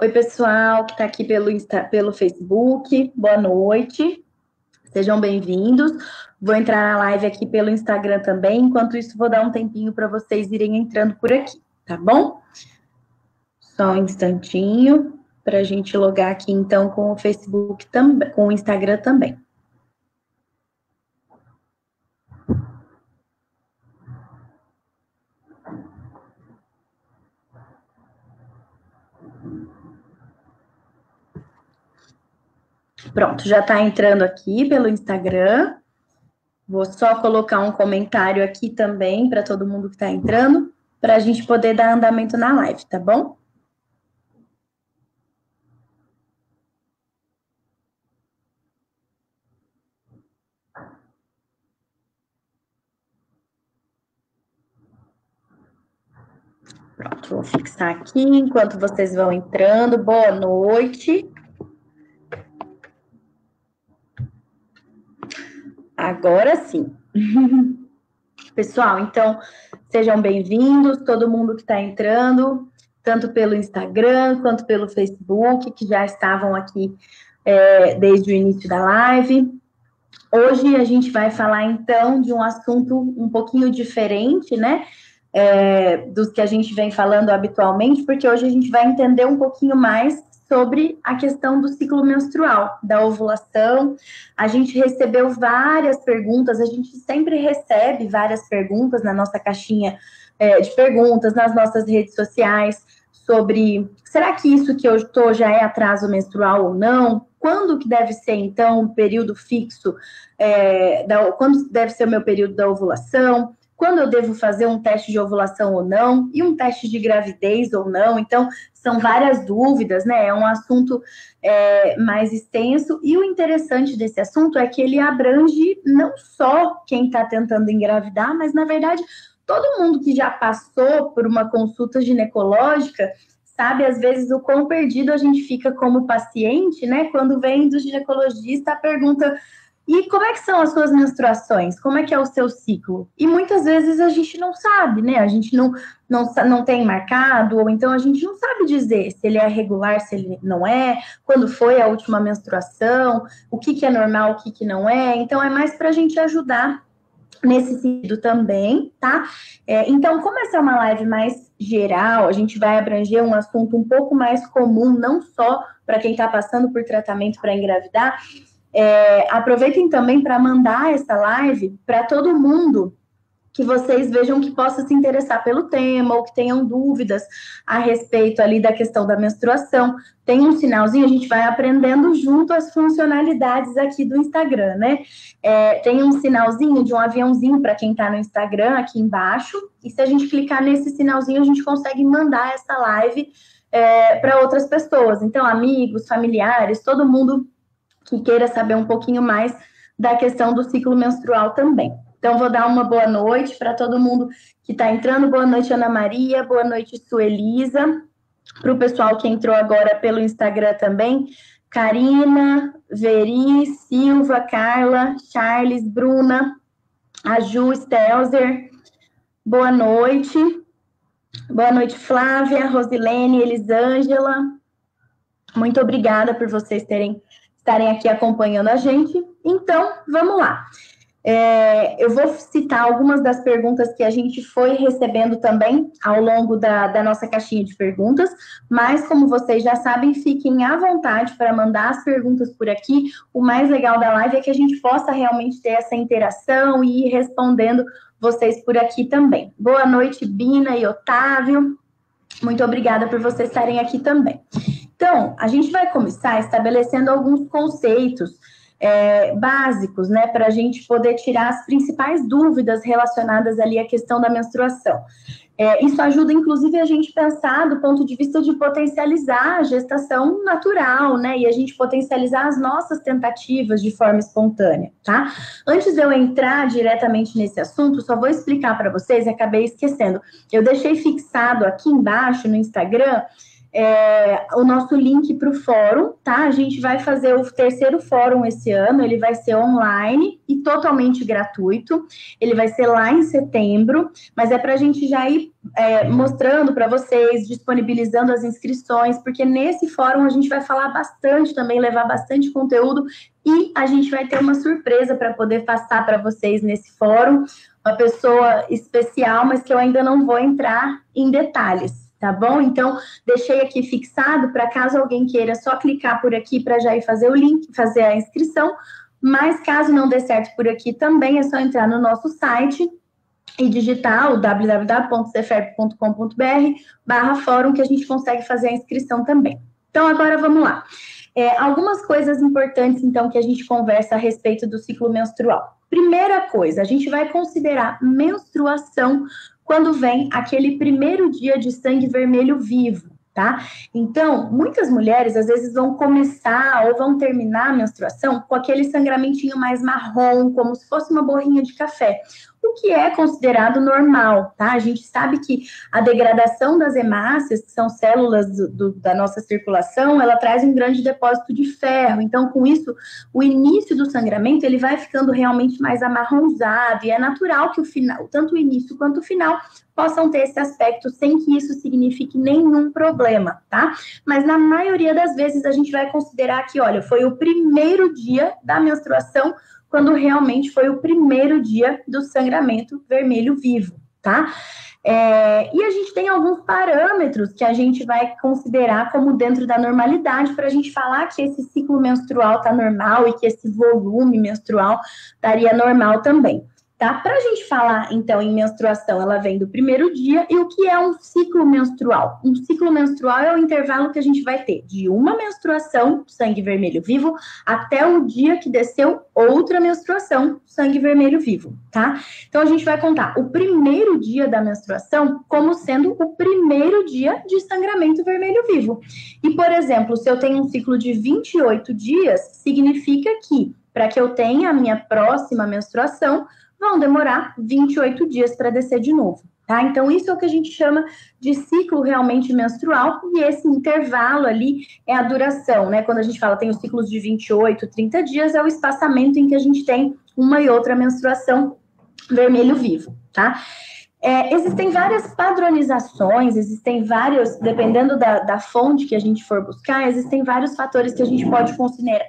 Oi, pessoal que está aqui pelo Facebook, boa noite, sejam bem-vindos. Vou entrar na live aqui pelo Instagram também, enquanto isso vou dar um tempinho para vocês irem entrando por aqui, tá bom? Só um instantinho para a gente logar aqui então com o Facebook também, com o Instagram também. Pronto, já está entrando aqui pelo Instagram. Vou só colocar um comentário aqui também para todo mundo que está entrando, para a gente poder dar andamento na live, tá bom? Pronto, vou fixar aqui enquanto vocês vão entrando. Boa noite. Agora sim. Pessoal, então, sejam bem-vindos, todo mundo que está entrando, tanto pelo Instagram quanto pelo Facebook, que já estavam aqui desde o início da live. Hoje a gente vai falar, então, de um assunto um pouquinho diferente, né? Dos que a gente vem falando habitualmente, porque hoje a gente vai entender um pouquinho mais sobre a questão do ciclo menstrual, da ovulação. A gente recebeu várias perguntas, a gente sempre recebe várias perguntas na nossa caixinha de perguntas, nas nossas redes sociais, sobre será que isso que eu estou já é atraso menstrual ou não? Quando que deve ser, então, o período fixo? Quando deve ser o meu período da ovulação? Quando eu devo fazer um teste de ovulação ou não, e um teste de gravidez ou não. Então, são várias dúvidas, né? É um assunto mais extenso, e o interessante desse assunto é que ele abrange não só quem está tentando engravidar, mas, na verdade, todo mundo que já passou por uma consulta ginecológica sabe, às vezes, o quão perdido a gente fica como paciente, né? Quando vem do ginecologista a pergunta: e como é que são as suas menstruações? Como é que é o seu ciclo? E muitas vezes a gente não sabe, né? A gente não tem marcado, ou então a gente não sabe dizer se ele é regular, se ele não é, quando foi a última menstruação, o que é normal, o que não é. Então, é mais para a gente ajudar nesse sentido também, tá? Então, como essa é uma live mais geral, a gente vai abranger um assunto um pouco mais comum, não só para quem está passando por tratamento para engravidar. Aproveitem também para mandar essa live para todo mundo que vocês vejam que possa se interessar pelo tema, ou que tenham dúvidas a respeito ali da questão da menstruação. Tem um sinalzinho, a gente vai aprendendo junto as funcionalidades aqui do Instagram, né? Tem um sinalzinho de um aviãozinho para quem está no Instagram aqui embaixo, e se a gente clicar nesse sinalzinho, a gente consegue mandar essa live para outras pessoas. Então, amigos, familiares, todo mundo que queira saber um pouquinho mais da questão do ciclo menstrual também. Então, vou dar uma boa noite para todo mundo que está entrando. Boa noite, Ana Maria. Boa noite, Suelisa. Para o pessoal que entrou agora pelo Instagram também. Karina, Veri, Silva, Carla, Charles, Bruna, a Ju, Stelzer. Boa noite. Boa noite, Flávia, Rosilene, Elisângela. Muito obrigada por vocês estarem aqui acompanhando a gente. Então, vamos lá. Eu vou citar algumas das perguntas que a gente foi recebendo também ao longo da nossa caixinha de perguntas, mas, como vocês já sabem, fiquem à vontade para mandar as perguntas por aqui. O mais legal da live é que a gente possa realmente ter essa interação e ir respondendo vocês por aqui também. Boa noite, Bina e Otávio. Muito obrigada por vocês estarem aqui também. Então, a gente vai começar estabelecendo alguns conceitos básicos, né, para a gente poder tirar as principais dúvidas relacionadas ali à questão da menstruação. Isso ajuda, inclusive, a gente pensar do ponto de vista de potencializar a gestação natural, né, e a gente potencializar as nossas tentativas de forma espontânea, tá? Antes de eu entrar diretamente nesse assunto, só vou explicar para vocês, acabei esquecendo, eu deixei fixado aqui embaixo no Instagram o nosso link para o fórum, tá? A gente vai fazer o terceiro fórum esse ano, ele vai ser online e totalmente gratuito, ele vai ser lá em setembro, mas é para a gente já ir mostrando para vocês, disponibilizando as inscrições, porque nesse fórum a gente vai falar bastante também, levar bastante conteúdo, e a gente vai ter uma surpresa para poder passar para vocês nesse fórum, uma pessoa especial, mas que eu ainda não vou entrar em detalhes. Tá bom? Então, deixei aqui fixado para caso alguém queira só clicar por aqui para já ir fazer o link, fazer a inscrição, mas caso não dê certo por aqui também, é só entrar no nosso site e digitar o www.cefep.com.br/fórum que a gente consegue fazer a inscrição também. Então, agora vamos lá. Algumas coisas importantes, então, que a gente conversa a respeito do ciclo menstrual. Primeira coisa, a gente vai considerar menstruação quando vem aquele primeiro dia de sangue vermelho vivo, tá? Então, muitas mulheres, às vezes, vão começar ou vão terminar a menstruação com aquele sangramentinho mais marrom, como se fosse uma borrinha de café, o que é considerado normal, tá? A gente sabe que a degradação das hemácias, que são células da nossa circulação, ela traz um grande depósito de ferro. Então, com isso, o início do sangramento, ele vai ficando realmente mais amarronzado, e é natural que o final, tanto o início quanto o final, possam ter esse aspecto sem que isso signifique nenhum problema, tá? Mas na maioria das vezes a gente vai considerar que, olha, foi o primeiro dia da menstruação, quando realmente foi o primeiro dia do sangramento vermelho vivo, tá? E a gente tem alguns parâmetros que a gente vai considerar como dentro da normalidade para a gente falar que esse ciclo menstrual está normal e que esse volume menstrual estaria normal também. Tá? Para a gente falar, então, em menstruação, ela vem do primeiro dia. E o que é um ciclo menstrual? Um ciclo menstrual é o intervalo que a gente vai ter de uma menstruação, sangue vermelho vivo, até o dia que desceu outra menstruação, sangue vermelho vivo, tá? Então, a gente vai contar o primeiro dia da menstruação como sendo o primeiro dia de sangramento vermelho vivo. E, por exemplo, se eu tenho um ciclo de 28 dias, significa que, para que eu tenha a minha próxima menstruação, vão demorar 28 dias para descer de novo, tá? Então, isso é o que a gente chama de ciclo realmente menstrual, e esse intervalo ali é a duração, né? Quando a gente fala tem os ciclos de 28, 30 dias, é o espaçamento em que a gente tem uma e outra menstruação vermelho vivo, tá? Existem várias padronizações, existem vários, dependendo da fonte que a gente for buscar, existem vários fatores que a gente pode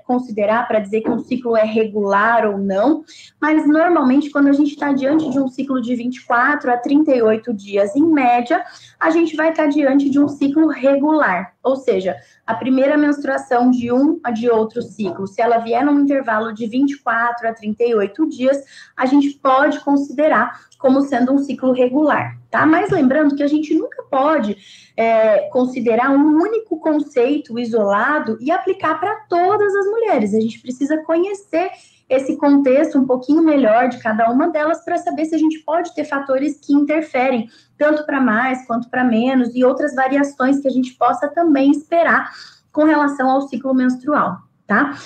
considerar para dizer que um ciclo é regular ou não, mas normalmente quando a gente está diante de um ciclo de 24 a 38 dias em média, a gente vai estar diante de um ciclo regular, ou seja, a primeira menstruação de um a de outro ciclo, se ela vier num intervalo de 24 a 38 dias, a gente pode considerar como sendo um ciclo regular, tá? Mas lembrando que a gente nunca pode considerar um único conceito isolado e aplicar para todas as mulheres. A gente precisa conhecer esse contexto um pouquinho melhor de cada uma delas para saber se a gente pode ter fatores que interferem, tanto para mais quanto para menos, e outras variações que a gente possa também esperar com relação ao ciclo menstrual, tá?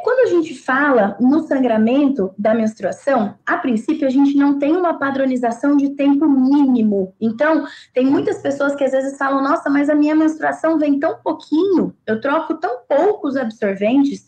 Quando a gente fala no sangramento da menstruação, a princípio a gente não tem uma padronização de tempo mínimo. Então, tem muitas pessoas que às vezes falam, nossa, mas a minha menstruação vem tão pouquinho, eu troco tão poucos absorventes.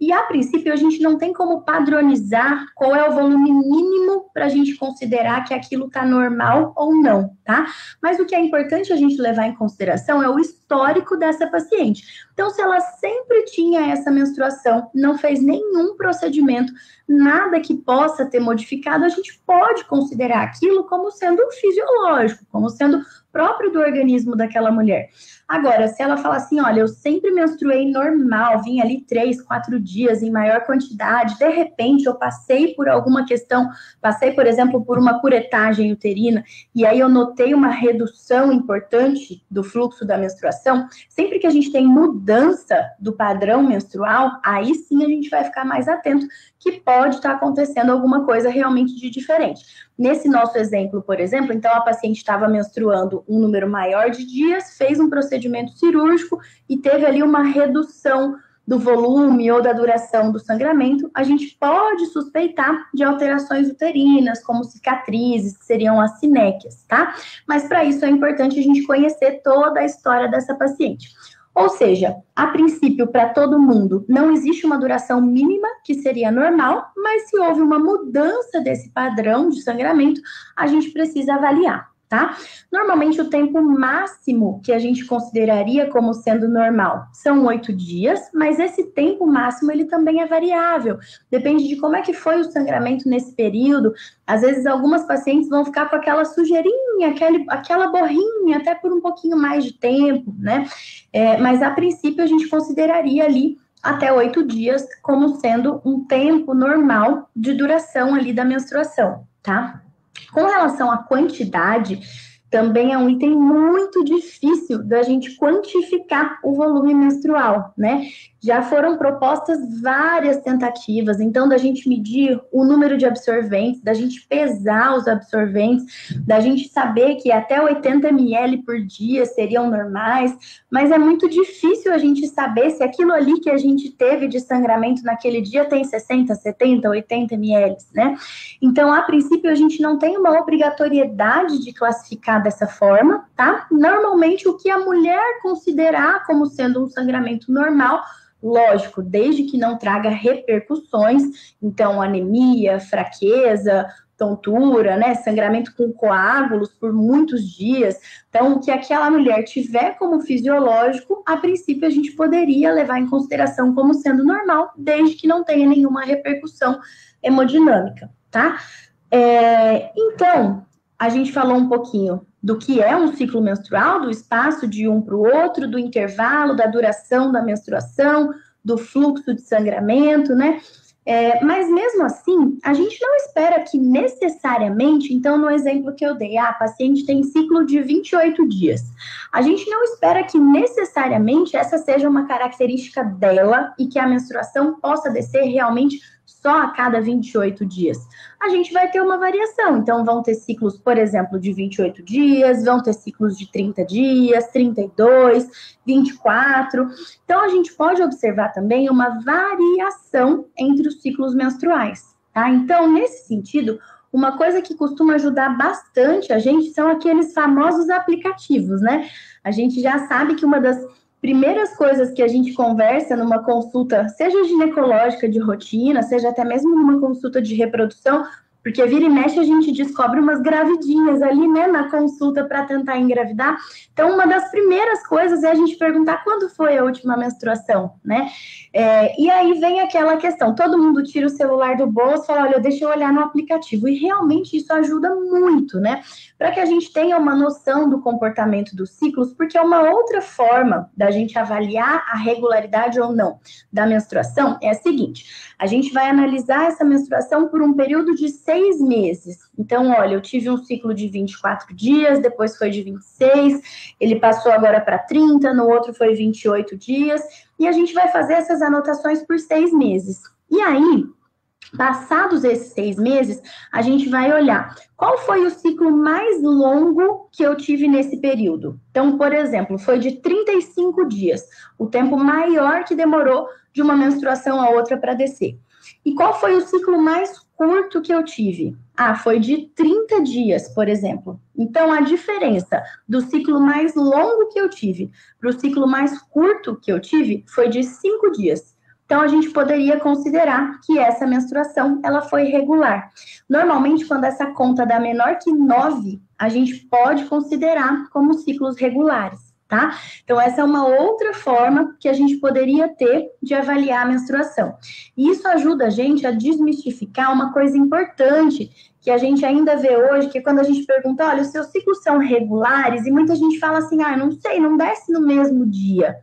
E, a princípio, a gente não tem como padronizar qual é o volume mínimo para a gente considerar que aquilo está normal ou não, tá? Mas o que é importante a gente levar em consideração é o histórico dessa paciente. Então, se ela sempre tinha essa menstruação, não fez nenhum procedimento, nada que possa ter modificado, a gente pode considerar aquilo como sendo fisiológico, como sendo próprio do organismo daquela mulher. Agora, se ela falar assim, olha, eu sempre menstruei normal, vim ali 3, 4 dias em maior quantidade, de repente eu passei por alguma questão, passei, por exemplo, por uma curetagem uterina, e aí eu notei uma redução importante do fluxo da menstruação, sempre que a gente tem mudança do padrão menstrual, aí sim a gente vai ficar mais atento que pode estar acontecendo alguma coisa realmente de diferente. Nesse nosso exemplo, por exemplo, então a paciente estava menstruando um número maior de dias, fez um procedimento cirúrgico e teve ali uma redução do volume ou da duração do sangramento, a gente pode suspeitar de alterações uterinas, como cicatrizes, que seriam as sinéquias, tá? Mas para isso é importante a gente conhecer toda a história dessa paciente. Ou seja, a princípio, para todo mundo, não existe uma duração mínima, que seria normal, mas se houve uma mudança desse padrão de sangramento, a gente precisa avaliar, tá? Normalmente, o tempo máximo que a gente consideraria como sendo normal são 8 dias, mas esse tempo máximo, ele também é variável. Depende de como é que foi o sangramento nesse período. Às vezes, algumas pacientes vão ficar com aquela sujeirinha, aquela borrinha, até por um pouquinho mais de tempo, né? Mas, a princípio, a gente consideraria ali até 8 dias como sendo um tempo normal de duração ali da menstruação, tá? Com relação à quantidade, também é um item muito difícil da gente quantificar o volume menstrual, né? Já foram propostas várias tentativas, então, da gente medir o número de absorventes, da gente pesar os absorventes, da gente saber que até 80 ml por dia seriam normais, mas é muito difícil a gente saber se aquilo ali que a gente teve de sangramento naquele dia tem 60, 70, 80 ml, né? Então, a princípio, a gente não tem uma obrigatoriedade de classificar dessa forma, tá? Normalmente, o que a mulher considerar como sendo um sangramento normal, lógico, desde que não traga repercussões, então anemia, fraqueza, tontura, né, sangramento com coágulos por muitos dias. Então, o que aquela mulher tiver como fisiológico, a princípio a gente poderia levar em consideração como sendo normal, desde que não tenha nenhuma repercussão hemodinâmica, tá? Então, a gente falou um pouquinho do que é um ciclo menstrual, do espaço de um para o outro, do intervalo, da duração da menstruação, do fluxo de sangramento, né? Mas mesmo assim, a gente não espera que necessariamente, então no exemplo que eu dei, a paciente tem ciclo de 28 dias. A gente não espera que necessariamente essa seja uma característica dela e que a menstruação possa descer realmente só a cada 28 dias. A gente vai ter uma variação, então vão ter ciclos, por exemplo, de 28 dias, vão ter ciclos de 30 dias, 32, 24. Então, a gente pode observar também uma variação entre os ciclos menstruais, tá? Então, nesse sentido, uma coisa que costuma ajudar bastante a gente são aqueles famosos aplicativos, né? A gente já sabe que uma das primeiras coisas que a gente conversa numa consulta, seja ginecológica de rotina, seja até mesmo numa consulta de reprodução, porque vira e mexe a gente descobre umas gravidinhas ali, né, na consulta para tentar engravidar. Então, uma das primeiras coisas é a gente perguntar quando foi a última menstruação, né? E aí vem aquela questão, todo mundo tira o celular do bolso e fala, olha, deixa eu olhar no aplicativo. E realmente isso ajuda muito, né? Para que a gente tenha uma noção do comportamento dos ciclos, porque é uma outra forma da gente avaliar a regularidade ou não da menstruação é a seguinte, a gente vai analisar essa menstruação por um período de 6 meses. Então, olha, eu tive um ciclo de 24 dias, depois foi de 26, ele passou agora para 30, no outro foi 28 dias, e a gente vai fazer essas anotações por 6 meses. E aí, passados esses 6 meses, a gente vai olhar qual foi o ciclo mais longo que eu tive nesse período. Então, por exemplo, foi de 35 dias, o tempo maior que demorou de uma menstruação a outra para descer. E qual foi o ciclo mais curto que eu tive? Foi de 30 dias, por exemplo. Então, a diferença do ciclo mais longo que eu tive para o ciclo mais curto que eu tive foi de 5 dias. Então, a gente poderia considerar que essa menstruação, ela foi regular. Normalmente, quando essa conta dá menor que 9, a gente pode considerar como ciclos regulares, tá? Então, essa é uma outra forma que a gente poderia ter de avaliar a menstruação. E isso ajuda a gente a desmistificar uma coisa importante que a gente ainda vê hoje, que é quando a gente pergunta, olha, os seus ciclos são regulares? E muita gente fala assim, não sei, não desce no mesmo dia.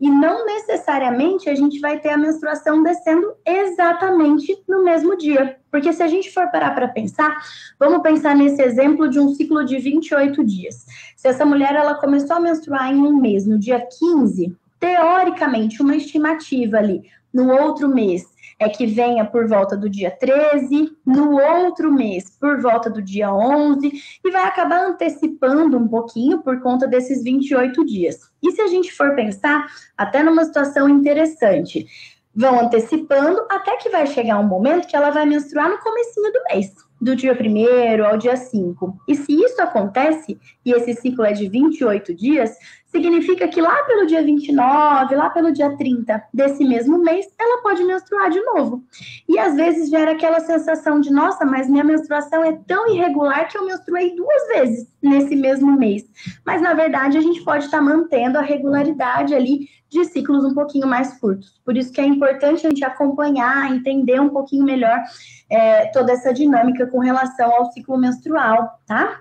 E não necessariamente a gente vai ter a menstruação descendo exatamente no mesmo dia. Porque se a gente for parar para pensar, vamos pensar nesse exemplo de um ciclo de 28 dias. Se essa mulher ela começou a menstruar em um mês, no dia 15, teoricamente, uma estimativa ali, no outro mês, é que venha por volta do dia 13, no outro mês por volta do dia 11, e vai acabar antecipando um pouquinho por conta desses 28 dias. E se a gente for pensar, até numa situação interessante, vão antecipando até que vai chegar um momento que ela vai menstruar no comecinho do mês, do dia 1º ao dia 5. E se isso acontece, e esse ciclo é de 28 dias, significa que lá pelo dia 29, lá pelo dia 30 desse mesmo mês, ela pode menstruar de novo. E às vezes gera aquela sensação de, nossa, mas minha menstruação é tão irregular que eu menstruei 2 vezes nesse mesmo mês. Mas na verdade a gente pode estar mantendo a regularidade ali de ciclos um pouquinho mais curtos. Por isso que é importante a gente acompanhar, entender um pouquinho melhor toda essa dinâmica com relação ao ciclo menstrual, tá?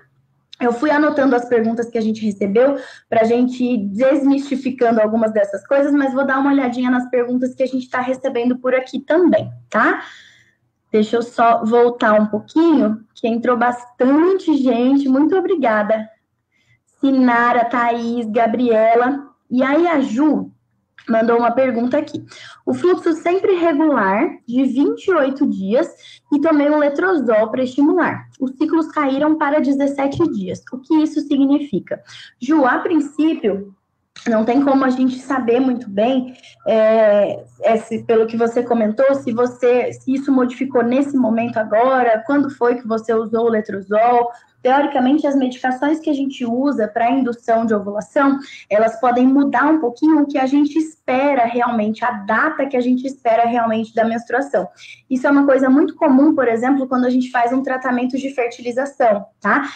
Eu fui anotando as perguntas que a gente recebeu para a gente ir desmistificando algumas dessas coisas, mas vou dar uma olhadinha nas perguntas que a gente está recebendo por aqui também, tá? Deixa eu só voltar um pouquinho, que entrou bastante gente. Muito obrigada. Sinara, Thaís, Gabriela. E aí a Ju mandou uma pergunta aqui. O fluxo sempre regular, de 28 dias, e tomei um letrozol para estimular. Os ciclos caíram para 17 dias. O que isso significa? Ju, a princípio, não tem como a gente saber muito bem, pelo que você comentou, se isso modificou nesse momento agora, quando foi que você usou o letrozol. Teoricamente, as medicações que a gente usa para indução de ovulação, elas podem mudar um pouquinho o que a gente espera realmente, a data que a gente espera realmente da menstruação. Isso é uma coisa muito comum, por exemplo, quando a gente faz um tratamento de fertilização, tá?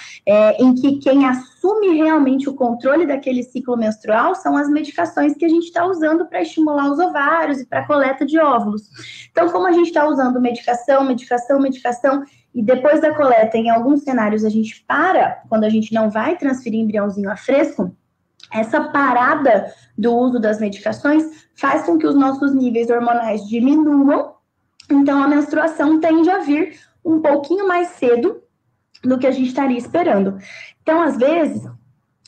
Em que quem assume realmente o controle daquele ciclo menstrual são as medicações que a gente está usando para estimular os ovários e para a coleta de óvulos. Então, como a gente está usando medicação, e depois da coleta, em alguns cenários, a gente para, quando a gente não vai transferir embriãozinho a fresco, essa parada do uso das medicações faz com que os nossos níveis hormonais diminuam, então a menstruação tende a vir um pouquinho mais cedo do que a gente estaria esperando. Então, às vezes,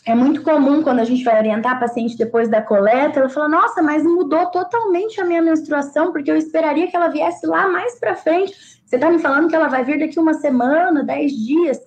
é muito comum quando a gente vai orientar a paciente depois da coleta, ela fala, nossa, mas mudou totalmente a minha menstruação, porque eu esperaria que ela viesse lá mais para frente. Você está me falando que ela vai vir daqui uma semana, 10 dias?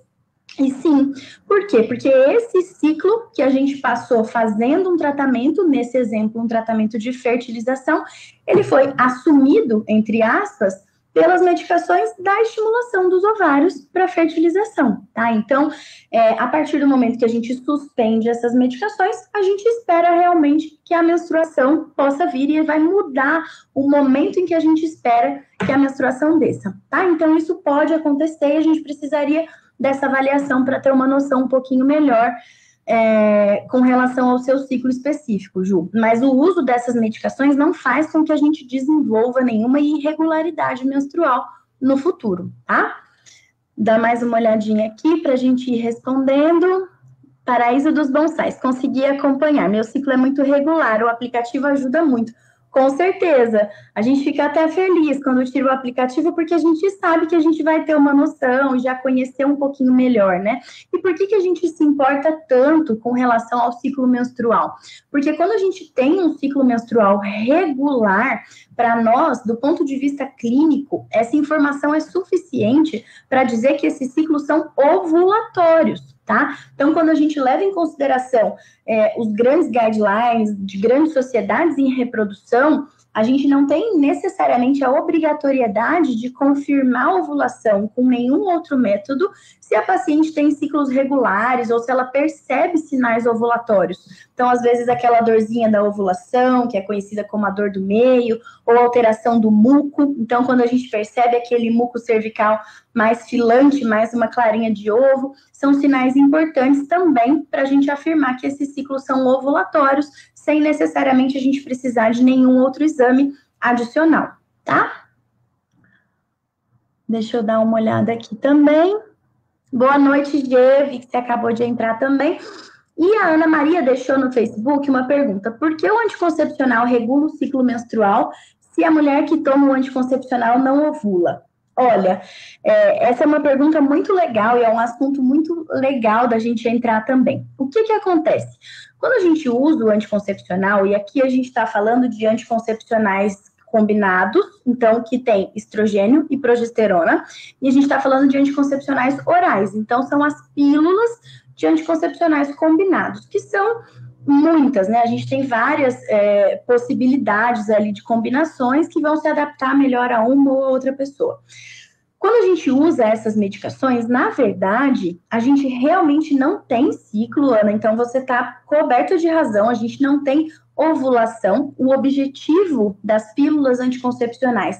E sim, por quê? Porque esse ciclo que a gente passou fazendo um tratamento, nesse exemplo, um tratamento de fertilização, ele foi assumido, entre aspas, pelas medicações da estimulação dos ovários para fertilização, tá? Então, a partir do momento que a gente suspende essas medicações, a gente espera realmente que a menstruação possa vir e vai mudar o momento em que a gente espera que a menstruação desça, tá? Então, isso pode acontecer e a gente precisaria dessa avaliação para ter uma noção um pouquinho melhor com relação ao seu ciclo específico, Ju. Mas o uso dessas medicações não faz com que a gente desenvolva nenhuma irregularidade menstrual no futuro, tá? Dá mais uma olhadinha aqui para a gente ir respondendo. Paraíso dos Bonsais, consegui acompanhar. Meu ciclo é muito regular, o aplicativo ajuda muito. Com certeza, a gente fica até feliz quando tira o aplicativo, porque a gente sabe que a gente vai ter uma noção e já conhecer um pouquinho melhor, né? E por que a gente se importa tanto com relação ao ciclo menstrual? Porque quando a gente tem um ciclo menstrual regular, para nós, do ponto de vista clínico, essa informação é suficiente para dizer que esses ciclos são ovulatórios. Tá? Então, quando a gente leva em consideração os grandes guidelines de grandes sociedades em reprodução, a gente não tem necessariamente a obrigatoriedade de confirmar a ovulação com nenhum outro método se a paciente tem ciclos regulares ou se ela percebe sinais ovulatórios. Então, às vezes, aquela dorzinha da ovulação, que é conhecida como a dor do meio, ou alteração do muco. Então, quando a gente percebe aquele muco cervical mais filante, mais uma clarinha de ovo, são sinais importantes também para a gente afirmar que esses ciclos são ovulatórios, sem necessariamente a gente precisar de nenhum outro exame adicional, tá? Deixa eu dar uma olhada aqui também. Boa noite, Gê, vi que você acabou de entrar também. E a Ana Maria deixou no Facebook uma pergunta: por que o anticoncepcional regula o ciclo menstrual se a mulher que toma o anticoncepcional não ovula? Olha, essa é uma pergunta muito legal e é um assunto muito legal da gente entrar também. O que acontece? Quando a gente usa o anticoncepcional, e aqui a gente está falando de anticoncepcionais combinados, então que tem estrogênio e progesterona, e a gente está falando de anticoncepcionais orais, então são as pílulas de anticoncepcionais combinados, que são muitas, né? A gente tem várias possibilidades ali de combinações que vão se adaptar melhor a uma ou a outra pessoa. Quando a gente usa essas medicações, na verdade, a gente realmente não tem ciclo, Ana, então você está coberto de razão, a gente não tem ovulação. O objetivo das pílulas anticoncepcionais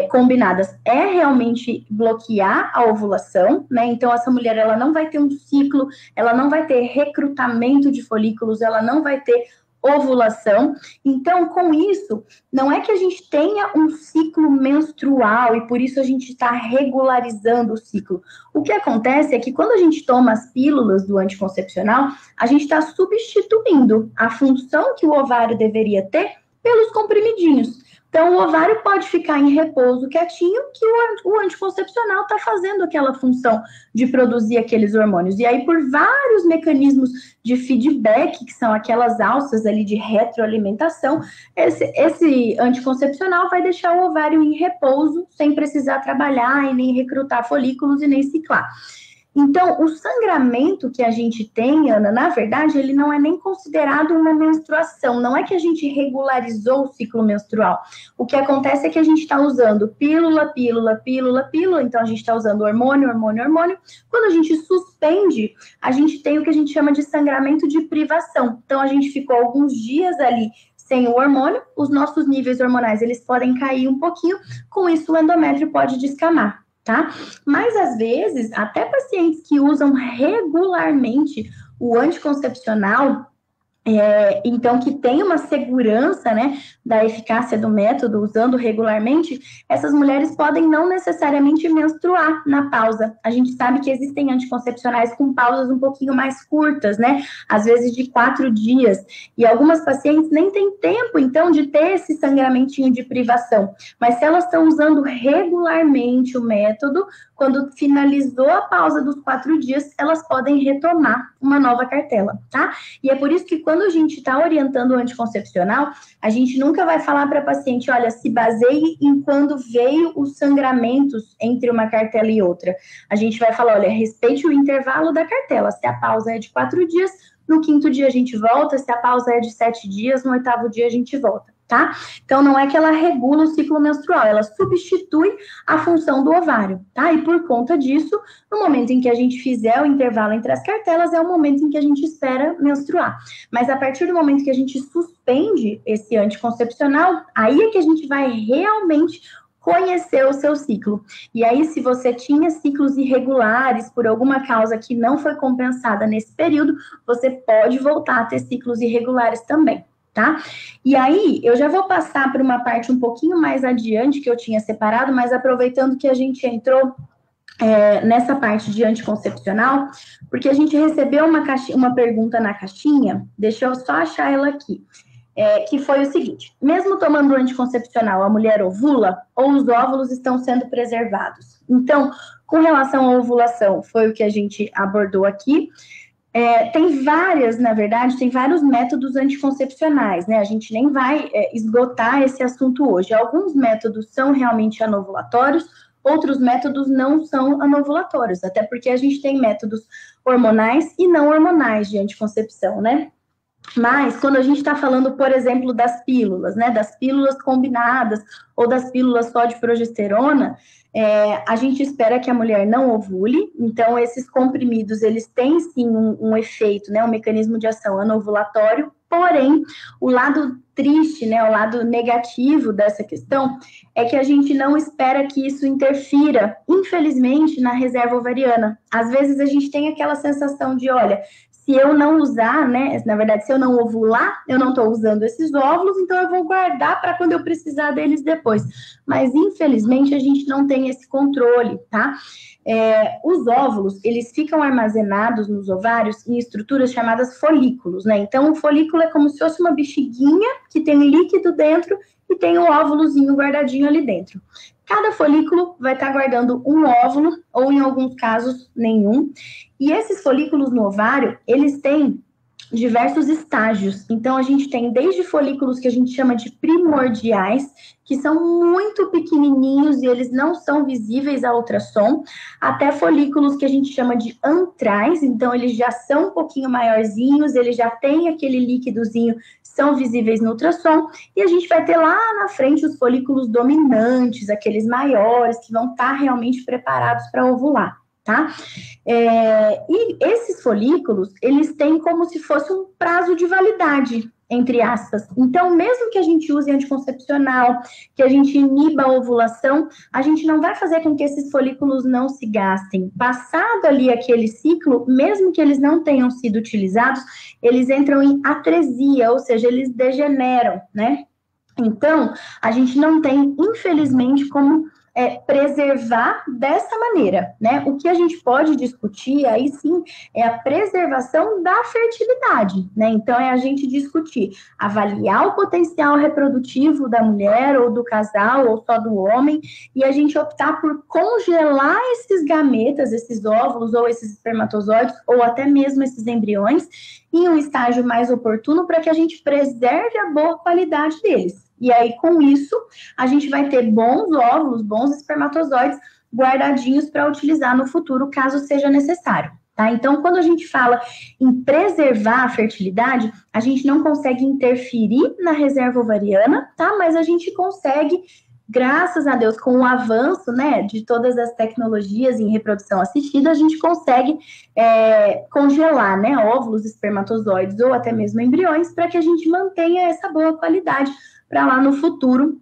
combinadas é realmente bloquear a ovulação, né? Então, essa mulher, ela não vai ter um ciclo, ela não vai ter recrutamento de folículos, ela não vai ter ovulação. Então, com isso, não é que a gente tenha um ciclo menstrual e por isso a gente está regularizando o ciclo. O que acontece é que quando a gente toma as pílulas do anticoncepcional, a gente está substituindo a função que o ovário deveria ter pelos comprimidinhos. Então, o ovário pode ficar em repouso quietinho, que o anticoncepcional está fazendo aquela função de produzir aqueles hormônios. E aí, por vários mecanismos de feedback, que são aquelas alças ali de retroalimentação, esse anticoncepcional vai deixar o ovário em repouso, sem precisar trabalhar e nem recrutar folículos e nem ciclar. Então, o sangramento que a gente tem, Ana, na verdade, ele não é nem considerado uma menstruação. Não é que a gente regularizou o ciclo menstrual. O que acontece é que a gente está usando pílula. Então, a gente está usando hormônio. Quando a gente suspende, a gente tem o que a gente chama de sangramento de privação. Então, a gente ficou alguns dias ali sem o hormônio, os nossos níveis hormonais, eles podem cair um pouquinho. Com isso, o endométrio pode descamar. Tá? Mas, às vezes, até pacientes que usam regularmente o anticoncepcional, então, que tem uma segurança, né, da eficácia do método, usando regularmente, essas mulheres podem não necessariamente menstruar na pausa. A gente sabe que existem anticoncepcionais com pausas um pouquinho mais curtas, né, às vezes de 4 dias, e algumas pacientes nem têm tempo, então, de ter esse sangramentinho de privação, mas se elas estão usando regularmente o método, quando finalizou a pausa dos 4 dias, elas podem retomar uma nova cartela, tá? E é por isso que quando a gente está orientando o anticoncepcional, a gente nunca vai falar para a paciente, olha, se baseie em quando veio os sangramentos entre uma cartela e outra. A gente vai falar, olha, respeite o intervalo da cartela. Se a pausa é de 4 dias, no 5º dia a gente volta. Se a pausa é de 7 dias, no 8º dia a gente volta. Tá? Então, não é que ela regula o ciclo menstrual, ela substitui a função do ovário, tá? E por conta disso, no momento em que a gente fizer o intervalo entre as cartelas, é o momento em que a gente espera menstruar. Mas a partir do momento que a gente suspende esse anticoncepcional, aí é que a gente vai realmente conhecer o seu ciclo. E aí, se você tinha ciclos irregulares por alguma causa que não foi compensada nesse período, você pode voltar a ter ciclos irregulares também. Tá? E aí, eu já vou passar para uma parte um pouquinho mais adiante que eu tinha separado, mas aproveitando que a gente entrou nessa parte de anticoncepcional, porque a gente recebeu uma pergunta na caixinha, deixa eu só achar ela aqui, que foi o seguinte: mesmo tomando anticoncepcional, a mulher ovula ou os óvulos estão sendo preservados? Então, com relação à ovulação, foi o que a gente abordou aqui. Tem vários métodos anticoncepcionais, né? A gente nem vai esgotar esse assunto hoje. Alguns métodos são realmente anovulatórios, outros métodos não são anovulatórios, até porque a gente tem métodos hormonais e não hormonais de anticoncepção, né? Mas, quando a gente está falando, por exemplo, das pílulas, né? Das pílulas combinadas ou das pílulas só de progesterona, a gente espera que a mulher não ovule, então esses comprimidos, eles têm sim um efeito, né, um mecanismo de ação anovulatório, porém, o lado triste, né, o lado negativo dessa questão é que a gente não espera que isso interfira, infelizmente, na reserva ovariana. Às vezes a gente tem aquela sensação de, olha, se eu não usar, né, na verdade, se eu não ovular, eu não estou usando esses óvulos, então eu vou guardar para quando eu precisar deles depois. Mas, infelizmente, a gente não tem esse controle, tá? Os óvulos, eles ficam armazenados nos ovários em estruturas chamadas folículos, né? Então, o folículo é como se fosse uma bexiguinha que tem líquido dentro e tem um óvulozinho guardadinho ali dentro. Cada folículo vai estar guardando um óvulo, ou em alguns casos, nenhum. E esses folículos no ovário, eles têm diversos estágios. Então, a gente tem desde folículos que a gente chama de primordiais, que são muito pequenininhos e eles não são visíveis a ultrassom, até folículos que a gente chama de antrais, então eles já são um pouquinho maiorzinhos, eles já têm aquele líquidozinho, são visíveis no ultrassom, e a gente vai ter lá na frente os folículos dominantes, aqueles maiores, que vão estar realmente preparados para ovular. Tá? E esses folículos, eles têm como se fosse um prazo de validade, entre aspas. Então, mesmo que a gente use anticoncepcional, que a gente iniba a ovulação, a gente não vai fazer com que esses folículos não se gastem. Passado ali aquele ciclo, mesmo que eles não tenham sido utilizados, eles entram em atresia, ou seja, eles degeneram, né? Então, a gente não tem, infelizmente, como preservar dessa maneira, né? O que a gente pode discutir, aí sim, é a preservação da fertilidade, né? Então, é a gente discutir, avaliar o potencial reprodutivo da mulher ou do casal ou só do homem e a gente optar por congelar esses gametas, esses óvulos ou esses espermatozoides ou até mesmo esses embriões em um estágio mais oportuno para que a gente preserve a boa qualidade deles. E aí, com isso, a gente vai ter bons óvulos, bons espermatozoides guardadinhos para utilizar no futuro, caso seja necessário. Tá? Então, quando a gente fala em preservar a fertilidade, a gente não consegue interferir na reserva ovariana, tá? Mas a gente consegue, graças a Deus, com o avanço, né, de todas as tecnologias em reprodução assistida, a gente consegue congelar, né, óvulos, espermatozoides ou até mesmo embriões para que a gente mantenha essa boa qualidade para lá no futuro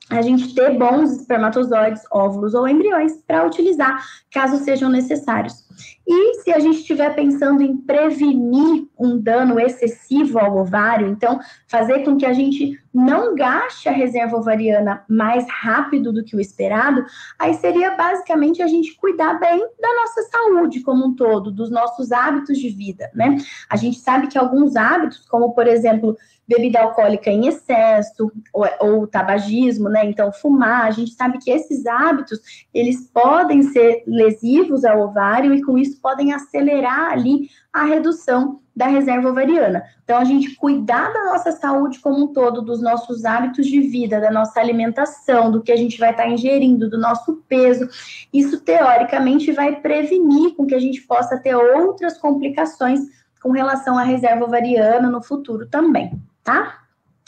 a gente ter bons espermatozoides, óvulos ou embriões para utilizar, caso sejam necessários. E se a gente estiver pensando em prevenir um dano excessivo ao ovário, então fazer com que a gente não gaste a reserva ovariana mais rápido do que o esperado, aí seria basicamente a gente cuidar bem da nossa saúde como um todo, dos nossos hábitos de vida, né? A gente sabe que alguns hábitos, como por exemplo, bebida alcoólica em excesso, ou tabagismo, né? Então, fumar, a gente sabe que esses hábitos, eles podem ser lesivos ao ovário e com isso podem acelerar ali a redução da reserva ovariana. Então, a gente cuidar da nossa saúde como um todo, dos nossos hábitos de vida, da nossa alimentação, do que a gente vai estar ingerindo, do nosso peso, isso teoricamente vai prevenir com que a gente possa ter outras complicações com relação à reserva ovariana no futuro também, tá?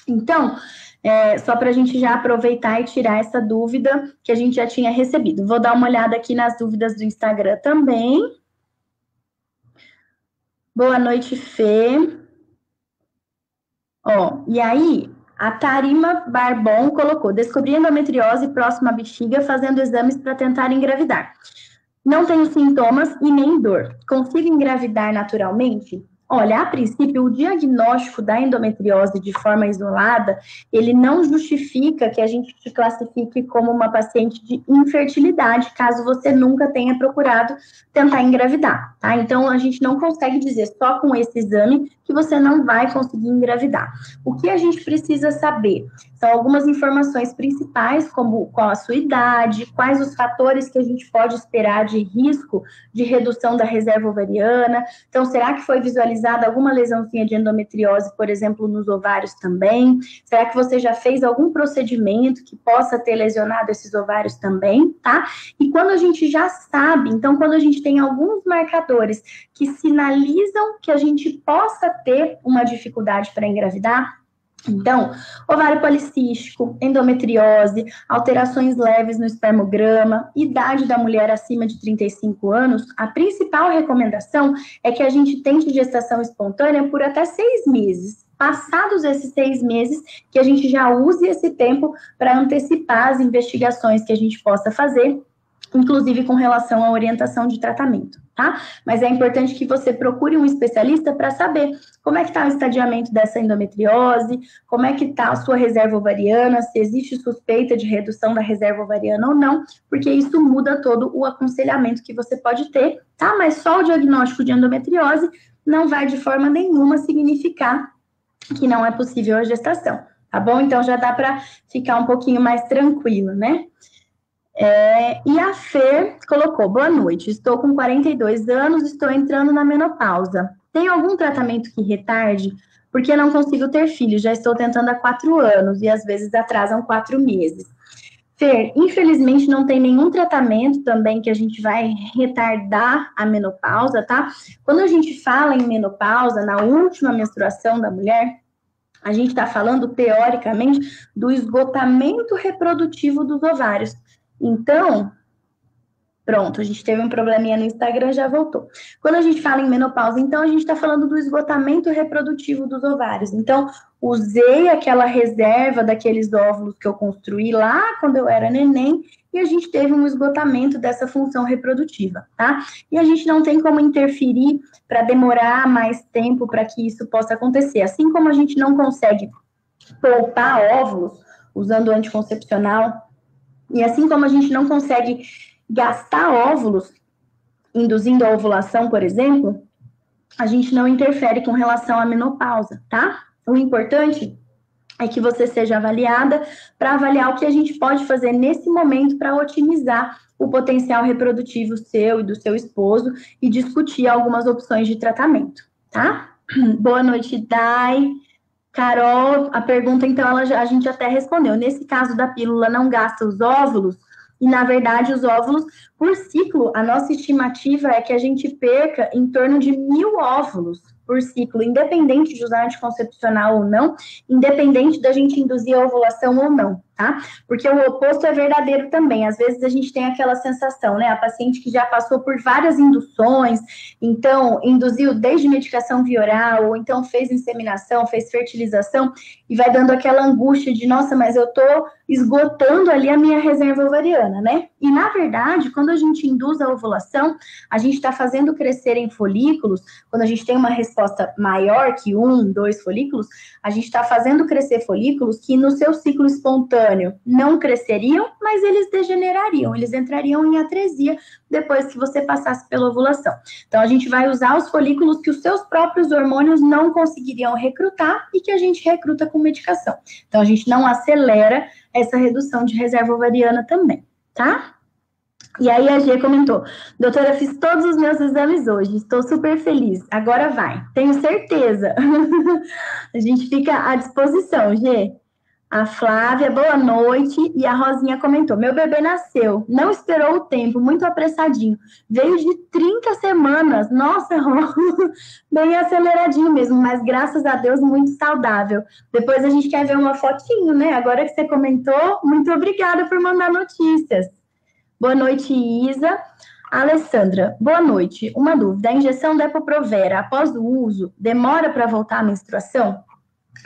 Então, só para a gente já aproveitar e tirar essa dúvida que a gente já tinha recebido. Vou dar uma olhada aqui nas dúvidas do Instagram também. Boa noite, Fê. E aí, a Tarima Barbon colocou: descobri endometriose próxima à bexiga fazendo exames para tentar engravidar. Não tenho sintomas e nem dor. Consigo engravidar naturalmente? Olha, a princípio, o diagnóstico da endometriose de forma isolada, ele não justifica que a gente te classifique como uma paciente de infertilidade, caso você nunca tenha procurado tentar engravidar, tá? Então, a gente não consegue dizer só com esse exame que você não vai conseguir engravidar. O que a gente precisa saber são algumas informações principais, como qual a sua idade, quais os fatores que a gente pode esperar de risco de redução da reserva ovariana. Então, será que foi visualizada alguma lesãozinha de endometriose, por exemplo, nos ovários também? Será que você já fez algum procedimento que possa ter lesionado esses ovários também, tá? E quando a gente já sabe, então, quando a gente tem alguns marcadores que sinalizam que a gente possa ter uma dificuldade para engravidar, então, ovário policístico, endometriose, alterações leves no espermograma, idade da mulher acima de 35 anos, a principal recomendação é que a gente tente gestação espontânea por até 6 meses. Passados esses 6 meses, que a gente já use esse tempo para antecipar as investigações que a gente possa fazer, inclusive com relação à orientação de tratamento, tá? Mas é importante que você procure um especialista para saber como é que está o estadiamento dessa endometriose, como é que está a sua reserva ovariana, se existe suspeita de redução da reserva ovariana ou não, porque isso muda todo o aconselhamento que você pode ter, tá? Mas só o diagnóstico de endometriose não vai de forma nenhuma significar que não é possível a gestação, tá bom? Então já dá para ficar um pouquinho mais tranquilo, né? E a Fer colocou: boa noite, estou com 42 anos, estou entrando na menopausa. Tem algum tratamento que retarde? Porque não consigo ter filho, já estou tentando há 4 anos e às vezes atrasam 4 meses. Fer, infelizmente não tem nenhum tratamento também que a gente vai retardar a menopausa, tá? Quando a gente fala em menopausa, na última menstruação da mulher, a gente está falando, teoricamente, do esgotamento reprodutivo dos ovários. Então, pronto, a gente teve um probleminha no Instagram, já voltou. Quando a gente fala em menopausa, então a gente está falando do esgotamento reprodutivo dos ovários. Então, usei aquela reserva daqueles óvulos que eu construí lá quando eu era neném, e a gente teve um esgotamento dessa função reprodutiva, tá? E a gente não tem como interferir para demorar mais tempo para que isso possa acontecer. Assim como a gente não consegue poupar óvulos usando anticoncepcional, e assim como a gente não consegue gastar óvulos, induzindo a ovulação, por exemplo, a gente não interfere com relação à menopausa, tá? O importante é que você seja avaliada para avaliar o que a gente pode fazer nesse momento para otimizar o potencial reprodutivo seu e do seu esposo e discutir algumas opções de tratamento, tá? Boa noite, Dai. Carol, a pergunta, então, a gente até respondeu. Nesse caso da pílula, não gasta os óvulos, e, na verdade, os óvulos, por ciclo, a nossa estimativa é que a gente perca em torno de 1.000 óvulos por ciclo, independente de usar anticoncepcional ou não, independente da gente induzir a ovulação ou não, tá? Porque o oposto é verdadeiro também. Às vezes a gente tem aquela sensação, né? A paciente que já passou por várias induções, então induziu desde medicação via oral, ou então fez inseminação, fez fertilização, e vai dando aquela angústia de, nossa, mas eu tô esgotando ali a minha reserva ovariana, né? E, na verdade, quando a gente induz a ovulação, a gente está fazendo crescer em folículos, quando a gente tem uma resposta maior que 1, 2 folículos, a gente está fazendo crescer folículos que no seu ciclo espontâneo não cresceriam, mas eles degenerariam, eles entrariam em atresia depois que você passasse pela ovulação. Então, a gente vai usar os folículos que os seus próprios hormônios não conseguiriam recrutar e que a gente recruta com medicação. Então, a gente não acelera essa redução de reserva ovariana também, tá? E aí a G comentou, doutora, fiz todos os meus exames hoje, estou super feliz, agora vai, tenho certeza. A gente fica à disposição, G. A Flávia, boa noite, e a Rosinha comentou, meu bebê nasceu, não esperou o tempo, muito apressadinho, veio de 30 semanas, nossa, bem aceleradinho mesmo, mas graças a Deus muito saudável. Depois a gente quer ver uma fotinho, né? Agora que você comentou, muito obrigada por mandar notícias. Boa noite, Isa. Alessandra, boa noite. Uma dúvida, a injeção Depo-Provera, após o uso, demora para voltar à menstruação?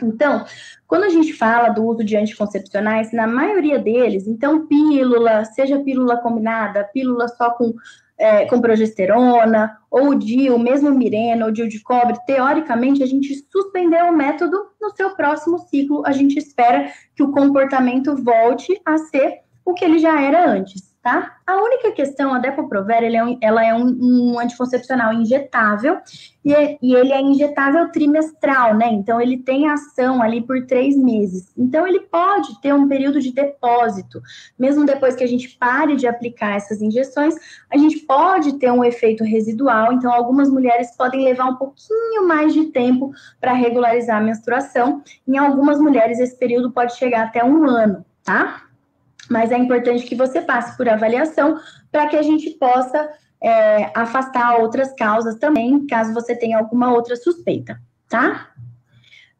Então, quando a gente fala do uso de anticoncepcionais, na maioria deles, então pílula, seja pílula combinada, pílula só com progesterona, ou DIU, mesmo Mirena, ou DIU de cobre, teoricamente a gente suspendeu o método, no seu próximo ciclo a gente espera que o comportamento volte a ser o que ele já era antes. Tá? A única questão, a Depo-Provera, ela é um anticoncepcional injetável e ele é injetável trimestral, né? Então, ele tem ação ali por 3 meses. Então, ele pode ter um período de depósito. Mesmo depois que a gente pare de aplicar essas injeções, a gente pode ter um efeito residual. Então, algumas mulheres podem levar um pouquinho mais de tempo para regularizar a menstruação. Em algumas mulheres, esse período pode chegar até 1 ano, tá? Mas é importante que você passe por avaliação para que a gente possa afastar outras causas também, caso você tenha alguma outra suspeita, tá?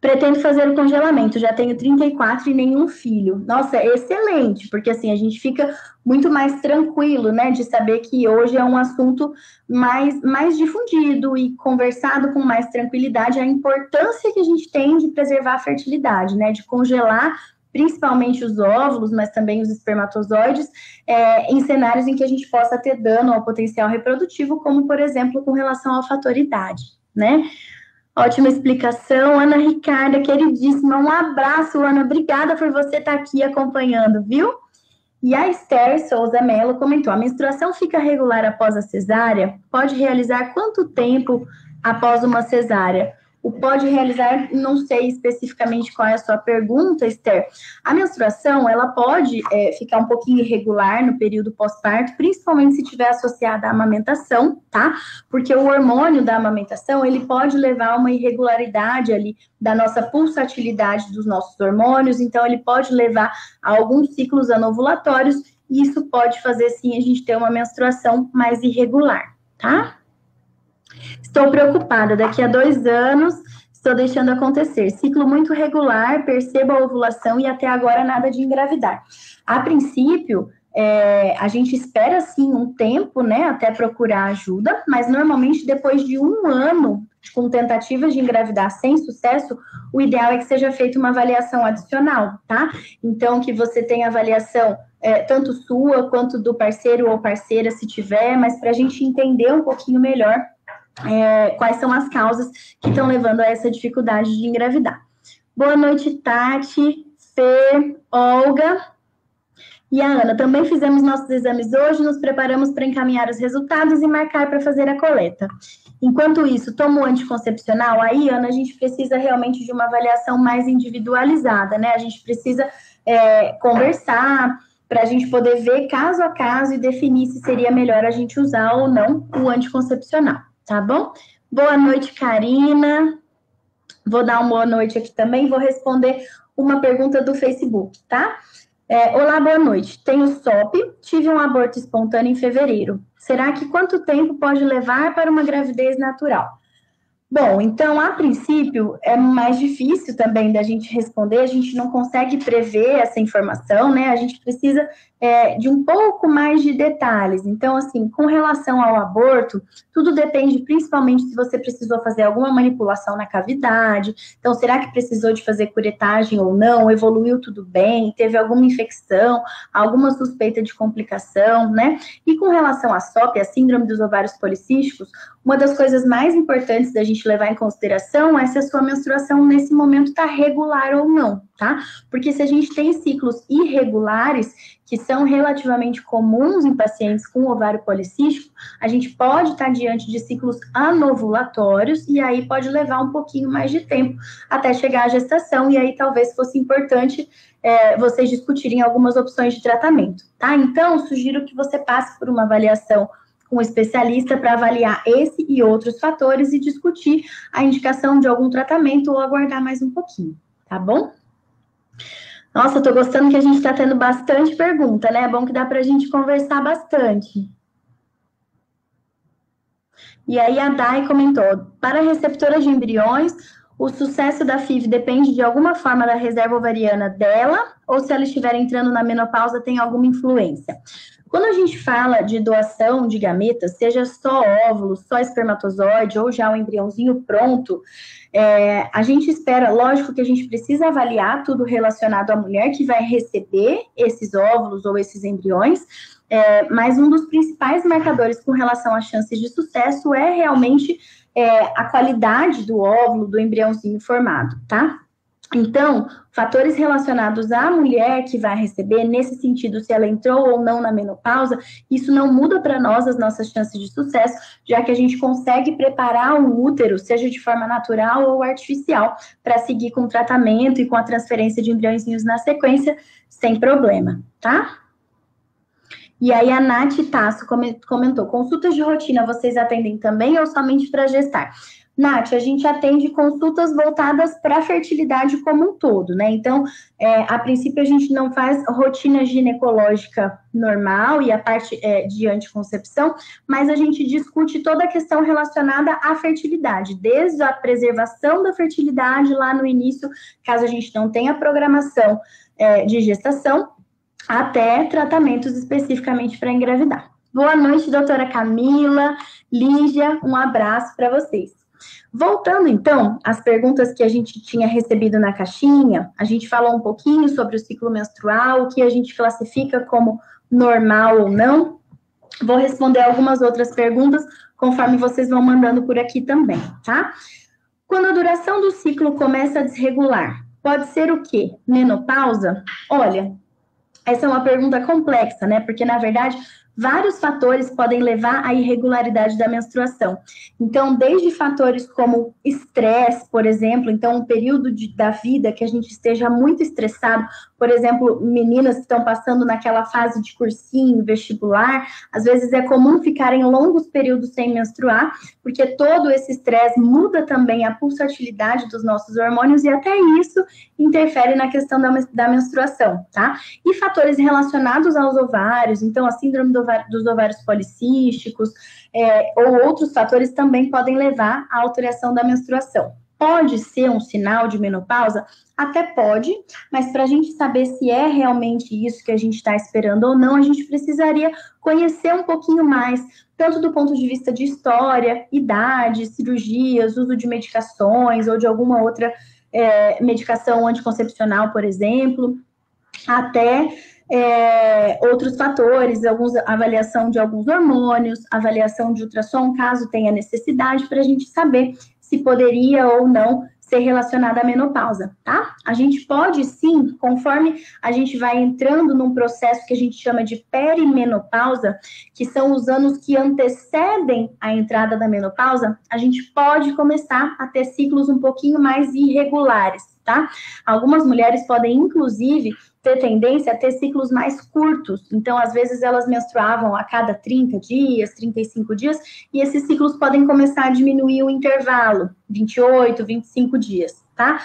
Pretendo fazer o congelamento, já tenho 34 e nenhum filho. Nossa, excelente, porque assim, a gente fica muito mais tranquilo, né, de saber que hoje é um assunto mais difundido e conversado com mais tranquilidade, a importância que a gente tem de preservar a fertilidade, né, de congelar principalmente os óvulos, mas também os espermatozoides, em cenários em que a gente possa ter dano ao potencial reprodutivo, como, por exemplo, com relação ao fator idade, né? Ótima explicação, Ana Ricarda, queridíssima, um abraço, Ana, obrigada por você estar aqui acompanhando, viu? E a Esther Souza Mello comentou, a menstruação fica regular após a cesárea? Pode realizar quanto tempo após uma cesárea? O pode realizar, não sei especificamente qual é a sua pergunta, Esther. A menstruação, ela pode ficar um pouquinho irregular no período pós-parto, principalmente se estiver associada à amamentação, tá? Porque o hormônio da amamentação, ele pode levar a uma irregularidade ali da nossa pulsatilidade dos nossos hormônios, então ele pode levar a alguns ciclos anovulatórios, e isso pode fazer, sim, a gente ter uma menstruação mais irregular, tá? Estou preocupada, daqui a 2 anos, estou deixando acontecer. Ciclo muito regular, percebo a ovulação e até agora nada de engravidar. A princípio, a gente espera, sim, um tempo, né, até procurar ajuda, mas normalmente depois de 1 ano com tentativas de engravidar sem sucesso, o ideal é que seja feita uma avaliação adicional, tá? Então, que você tenha avaliação tanto sua quanto do parceiro ou parceira, se tiver, mas para a gente entender um pouquinho melhor quais são as causas que estão levando a essa dificuldade de engravidar. Boa noite, Tati, Fê, Olga e a Ana. Também fizemos nossos exames hoje, nos preparamos para encaminhar os resultados e marcar para fazer a coleta. Enquanto isso, tomo anticoncepcional, aí, Ana, a gente precisa realmente de uma avaliação mais individualizada, né? A gente precisa conversar para a gente poder ver caso a caso e definir se seria melhor a gente usar ou não o anticoncepcional. Tá bom? Boa noite, Karina. Vou dar uma boa noite aqui também. Vou responder uma pergunta do Facebook, tá? Olá, boa noite. Tenho SOP, tive um aborto espontâneo em fevereiro. Será que quanto tempo pode levar para uma gravidez natural? Bom, então, a princípio, é mais difícil também da gente responder, a gente não consegue prever essa informação, né? A gente precisa de um pouco mais de detalhes. Então, assim, com relação ao aborto, tudo depende principalmente se você precisou fazer alguma manipulação na cavidade. Então, será que precisou de fazer curetagem ou não? Evoluiu tudo bem? Teve alguma infecção? Alguma suspeita de complicação, né? E com relação à SOP, a síndrome dos ovários policísticos, uma das coisas mais importantes da gente levar em consideração é se a sua menstruação nesse momento está regular ou não, tá? Porque se a gente tem ciclos irregulares, que são relativamente comuns em pacientes com ovário policístico, a gente pode estar diante de ciclos anovulatórios e aí pode levar um pouquinho mais de tempo até chegar à gestação, e aí talvez fosse importante vocês discutirem algumas opções de tratamento, tá? Então, sugiro que você passe por uma avaliação com um especialista para avaliar esse e outros fatores e discutir a indicação de algum tratamento ou aguardar mais um pouquinho, tá bom? Nossa, eu tô gostando que a gente está tendo bastante pergunta, né? É bom que dá para a gente conversar bastante. E aí a Dai comentou, para a receptora de embriões, o sucesso da FIV depende de alguma forma da reserva ovariana dela, ou se ela estiver entrando na menopausa tem alguma influência? Quando a gente fala de doação de gametas, seja só óvulo, só espermatozoide ou já o embriãozinho pronto, a gente espera, lógico que a gente precisa avaliar tudo relacionado à mulher que vai receber esses óvulos ou esses embriões, mas um dos principais marcadores com relação às chances de sucesso é realmente a qualidade do óvulo, do embriãozinho formado, tá? Então, fatores relacionados à mulher que vai receber, nesse sentido, se ela entrou ou não na menopausa, isso não muda para nós as nossas chances de sucesso, já que a gente consegue preparar o útero, seja de forma natural ou artificial, para seguir com o tratamento e com a transferência de embriõezinhos na sequência, sem problema, tá? E aí a Nath Tasso comentou, consultas de rotina vocês atendem também ou somente para gestar? Nath, a gente atende consultas voltadas para a fertilidade como um todo, né? Então, a princípio, a gente não faz rotina ginecológica normal e a parte de anticoncepção, mas a gente discute toda a questão relacionada à fertilidade, desde a preservação da fertilidade lá no início, caso a gente não tenha programação de gestação, até tratamentos especificamente para engravidar. Boa noite, doutora Camila, Lígia, um abraço para vocês. Voltando, então, às perguntas que a gente tinha recebido na caixinha, a gente falou um pouquinho sobre o ciclo menstrual, o que a gente classifica como normal ou não. Vou responder algumas outras perguntas, conforme vocês vão mandando por aqui também, tá? Quando a duração do ciclo começa a desregular, pode ser o quê? Menopausa? Olha, essa é uma pergunta complexa, né? Porque, na verdade, vários fatores podem levar à irregularidade da menstruação. Então, desde fatores como estresse, por exemplo, então um período da vida que a gente esteja muito estressado, por exemplo, meninas que estão passando naquela fase de cursinho, vestibular, às vezes é comum ficarem longos períodos sem menstruar, porque todo esse estresse muda também a pulsatilidade dos nossos hormônios e até isso interfere na questão da menstruação, tá? E fatores relacionados aos ovários, então a síndrome dos ovários policísticos, ou outros fatores também podem levar à alteração da menstruação. Pode ser um sinal de menopausa? Até pode, mas para a gente saber se é realmente isso que a gente está esperando ou não, a gente precisaria conhecer um pouquinho mais, tanto do ponto de vista de história, idade, cirurgias, uso de medicações ou de alguma outra medicação anticoncepcional, por exemplo, até outros fatores, avaliação de alguns hormônios, avaliação de ultrassom, caso tenha necessidade, para a gente saber se poderia ou não ser relacionada à menopausa, tá? A gente pode sim, conforme a gente vai entrando num processo que a gente chama de perimenopausa, que são os anos que antecedem a entrada da menopausa, a gente pode começar a ter ciclos um pouquinho mais irregulares, tá? Algumas mulheres podem, inclusive, ter tendência a ter ciclos mais curtos. Então, às vezes, elas menstruavam a cada 30 dias, 35 dias, e esses ciclos podem começar a diminuir o intervalo, 28, 25 dias, tá?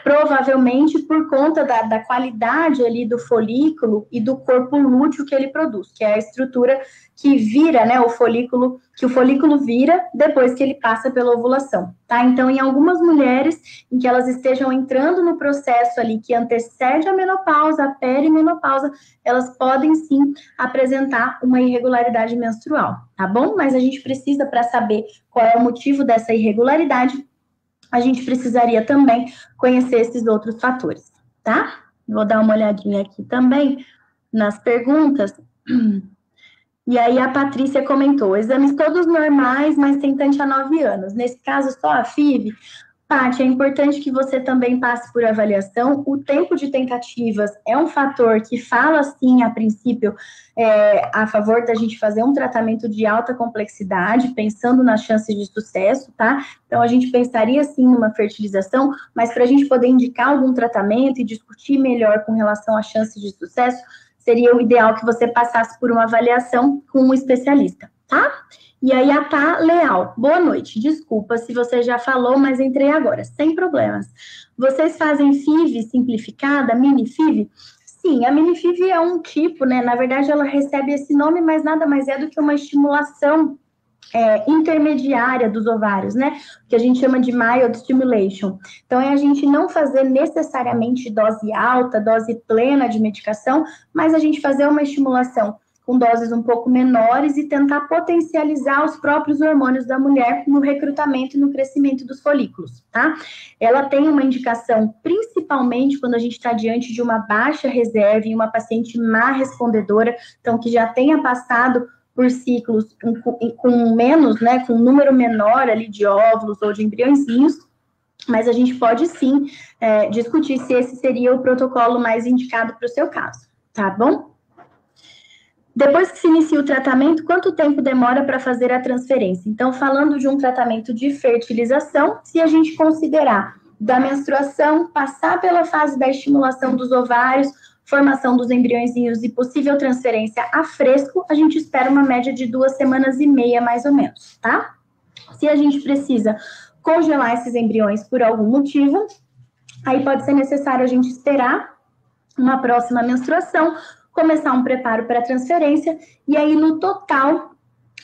Provavelmente por conta da qualidade ali do folículo e do corpo lúteo que ele produz, que é a estrutura que vira, né, o folículo vira depois que ele passa pela ovulação, tá? Então, em algumas mulheres em que elas estejam entrando no processo ali que antecede a menopausa, a perimenopausa, elas podem sim apresentar uma irregularidade menstrual, tá bom? Mas a gente precisa, para saber qual é o motivo dessa irregularidade, a gente precisaria também conhecer esses outros fatores, tá? Vou dar uma olhadinha aqui também nas perguntas. E aí a Patrícia comentou, exames todos normais, mas tentante há 9 anos. Nesse caso, só a FIV? Paty, é importante que você também passe por avaliação. O tempo de tentativas é um fator que fala, sim, a princípio, a favor da gente fazer um tratamento de alta complexidade, pensando nas chances de sucesso, tá? Então, a gente pensaria, sim, numa fertilização, mas para a gente poder indicar algum tratamento e discutir melhor com relação às chances de sucesso, seria o ideal que você passasse por uma avaliação com um especialista, tá? E aí, a Tá Leal. Boa noite. Desculpa se você já falou, mas entrei agora. Sem problemas. Vocês fazem FIV simplificada, mini FIV? Sim, a mini FIV é um tipo, né? Na verdade, ela recebe esse nome, mas nada mais é do que uma estimulação intermediária dos ovários, né? Que a gente chama de mild stimulation. Então, é a gente não fazer necessariamente dose alta, dose plena de medicação, mas a gente fazer uma estimulação com doses um pouco menores e tentar potencializar os próprios hormônios da mulher no recrutamento e no crescimento dos folículos, tá? Ela tem uma indicação, principalmente quando a gente está diante de uma baixa reserva e uma paciente má respondedora, então que já tenha passado por ciclos com menos, né, com um número menor ali de óvulos ou de embriõezinhos, mas a gente pode sim discutir se esse seria o protocolo mais indicado para o seu caso, tá bom? Depois que se inicia o tratamento, quanto tempo demora para fazer a transferência? Então, falando de um tratamento de fertilização, se a gente considerar da menstruação, passar pela fase da estimulação dos ovários, formação dos embriõezinhos e possível transferência a fresco, a gente espera uma média de 2 semanas e meia, mais ou menos, tá? Se a gente precisa congelar esses embriões por algum motivo, aí pode ser necessário a gente esperar uma próxima menstruação, começar um preparo para transferência, e aí no total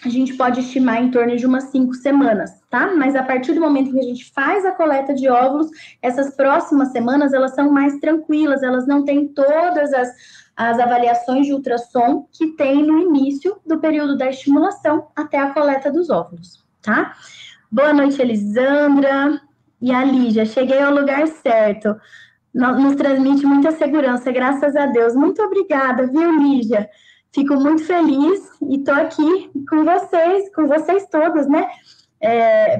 a gente pode estimar em torno de umas 5 semanas, tá? Mas a partir do momento que a gente faz a coleta de óvulos, essas próximas semanas, elas são mais tranquilas, elas não têm todas as avaliações de ultrassom que tem no início do período da estimulação até a coleta dos óvulos, tá? Boa noite, Elisandra e a Lígia. Cheguei ao lugar certo. Nos transmite muita segurança, graças a Deus. Muito obrigada, viu, Lígia? Fico muito feliz e estou aqui com vocês todos, né?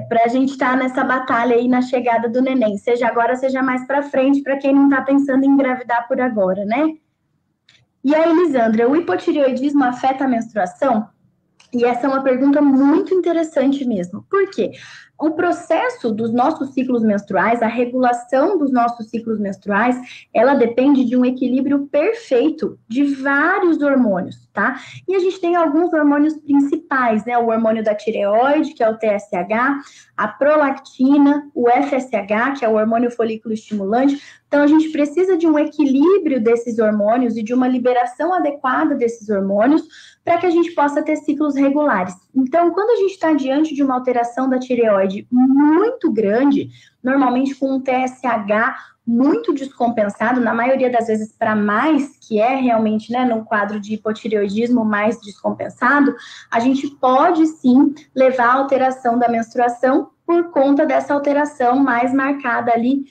Para a gente estar nessa batalha aí na chegada do neném, seja agora, seja mais para frente, para quem não está pensando em engravidar por agora, né? E a Elisandra, o hipotireoidismo afeta a menstruação? E essa é uma pergunta muito interessante mesmo. Por quê? O processo dos nossos ciclos menstruais, a regulação dos nossos ciclos menstruais, ela depende de um equilíbrio perfeito de vários hormônios, tá? E a gente tem alguns hormônios principais, né? O hormônio da tireoide, que é o TSH, a prolactina, o FSH, que é o hormônio folículo estimulante. Então, a gente precisa de um equilíbrio desses hormônios e de uma liberação adequada desses hormônios para que a gente possa ter ciclos regulares. Então, quando a gente está diante de uma alteração da tireoide muito grande, normalmente com um TSH muito descompensado, na maioria das vezes para mais, que é realmente, né, num quadro de hipotireoidismo mais descompensado, a gente pode sim levar à alteração da menstruação por conta dessa alteração mais marcada ali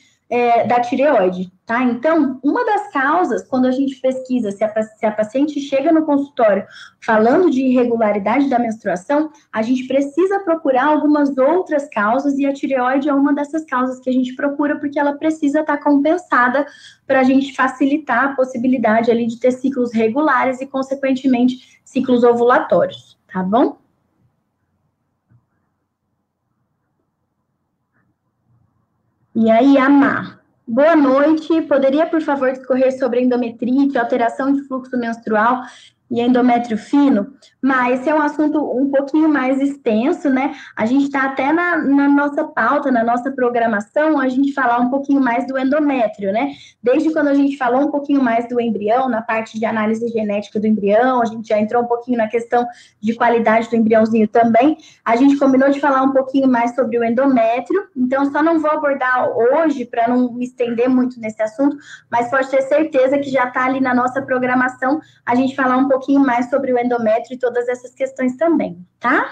da tireoide, tá? Então, uma das causas, quando a gente pesquisa se a paciente chega no consultório falando de irregularidade da menstruação, a gente precisa procurar algumas outras causas e a tireoide é uma dessas causas que a gente procura porque ela precisa estar compensada para a gente facilitar a possibilidade ali de ter ciclos regulares e, consequentemente, ciclos ovulatórios, tá bom? E aí, Amar. Boa noite. Poderia, por favor, discorrer sobre endometrite, alteração de fluxo menstrual e endométrio fino? Mas esse é um assunto um pouquinho mais extenso, né? A gente está até na nossa pauta, na nossa programação, a gente falar um pouquinho mais do endométrio, né? Desde quando a gente falou um pouquinho mais do embrião, na parte de análise genética do embrião, a gente já entrou um pouquinho na questão de qualidade do embriãozinho também. A gente combinou de falar um pouquinho mais sobre o endométrio, então só não vou abordar hoje para não me estender muito nesse assunto, mas pode ter certeza que já está ali na nossa programação a gente falar um pouquinho mais sobre o endométrio e todas essas questões também, tá?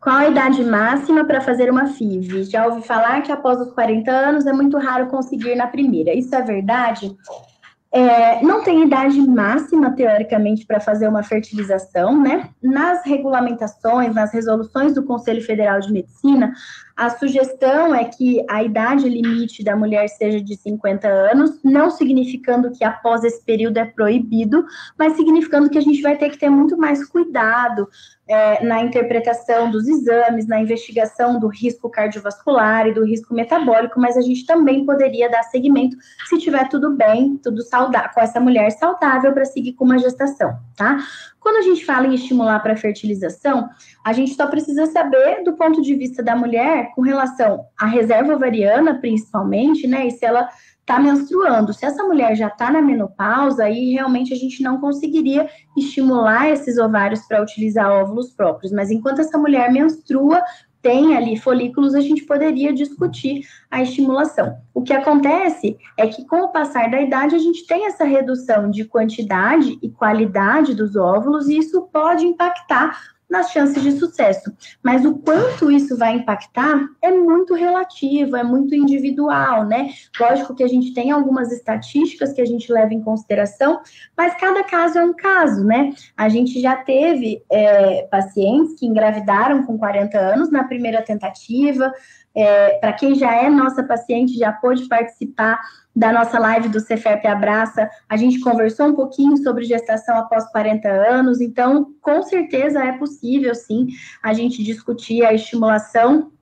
Qual a idade máxima para fazer uma FIV? Já ouvi falar que após os 40 anos é muito raro conseguir na primeira. Isso é verdade? Não tem idade máxima, teoricamente, para fazer uma fertilização, né? Nas regulamentações, nas resoluções do Conselho Federal de Medicina, a sugestão é que a idade limite da mulher seja de 50 anos, não significando que após esse período é proibido, mas significando que a gente vai ter que ter muito mais cuidado na interpretação dos exames, na investigação do risco cardiovascular e do risco metabólico, mas a gente também poderia dar seguimento se tiver tudo bem, tudo saudável, com essa mulher saudável para seguir com uma gestação, tá? Quando a gente fala em estimular para fertilização, a gente só precisa saber do ponto de vista da mulher com relação à reserva ovariana, principalmente, né? E se ela está menstruando. Se essa mulher já está na menopausa, aí realmente a gente não conseguiria estimular esses ovários para utilizar óvulos próprios. Mas enquanto essa mulher menstrua, tem ali folículos, a gente poderia discutir a estimulação. O que acontece é que com o passar da idade, a gente tem essa redução de quantidade e qualidade dos óvulos, e isso pode impactar nas chances de sucesso. Mas o quanto isso vai impactar é muito relativo, é muito individual, né? Lógico que a gente tem algumas estatísticas que a gente leva em consideração, mas cada caso é um caso, né? A gente já teve pacientes que engravidaram com 40 anos na primeira tentativa. Para quem já é nossa paciente, já pôde participar da nossa live do Cefep Abraça, a gente conversou um pouquinho sobre gestação após 40 anos, então, com certeza é possível, sim, a gente discutir a estimulação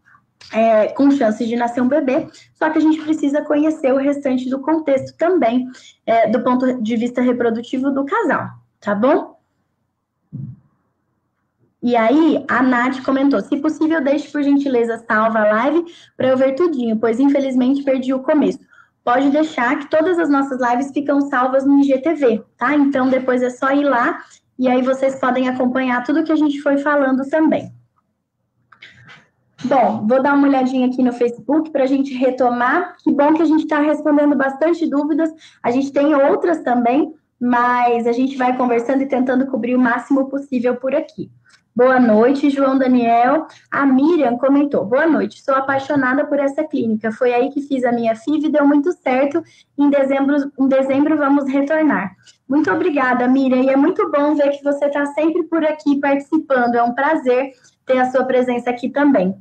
com chances de nascer um bebê, só que a gente precisa conhecer o restante do contexto também, do ponto de vista reprodutivo do casal, tá bom? E aí, a Nath comentou, se possível, deixe por gentileza salva a live para eu ver tudinho, pois infelizmente perdi o começo. Pode deixar que todas as nossas lives ficam salvas no IGTV, tá? Então, depois é só ir lá e aí vocês podem acompanhar tudo que a gente foi falando também. Bom, vou dar uma olhadinha aqui no Facebook para a gente retomar. Que bom que a gente está respondendo bastante dúvidas. A gente tem outras também, mas a gente vai conversando e tentando cobrir o máximo possível por aqui. Boa noite, João Daniel. A Miriam comentou, boa noite, sou apaixonada por essa clínica, foi aí que fiz a minha FIV e deu muito certo, em dezembro vamos retornar. Muito obrigada, Miriam, e é muito bom ver que você está sempre por aqui participando, é um prazer ter a sua presença aqui também.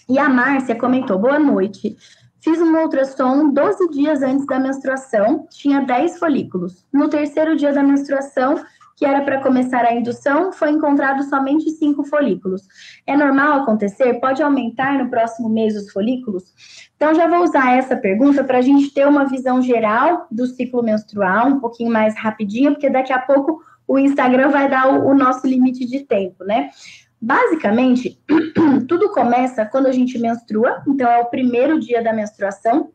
E a Márcia comentou, boa noite, Fiz um ultrassom 12 dias antes da menstruação, tinha 10 folículos. No terceiro dia da menstruação, que era para começar a indução, foi encontrado somente 5 folículos. É normal acontecer? Pode aumentar no próximo mês os folículos? Então, já vou usar essa pergunta para a gente ter uma visão geral do ciclo menstrual, um pouquinho mais rapidinho, porque daqui a pouco o Instagram vai dar o nosso limite de tempo, né? Basicamente, tudo começa quando a gente menstrua, então é o primeiro dia da menstruação,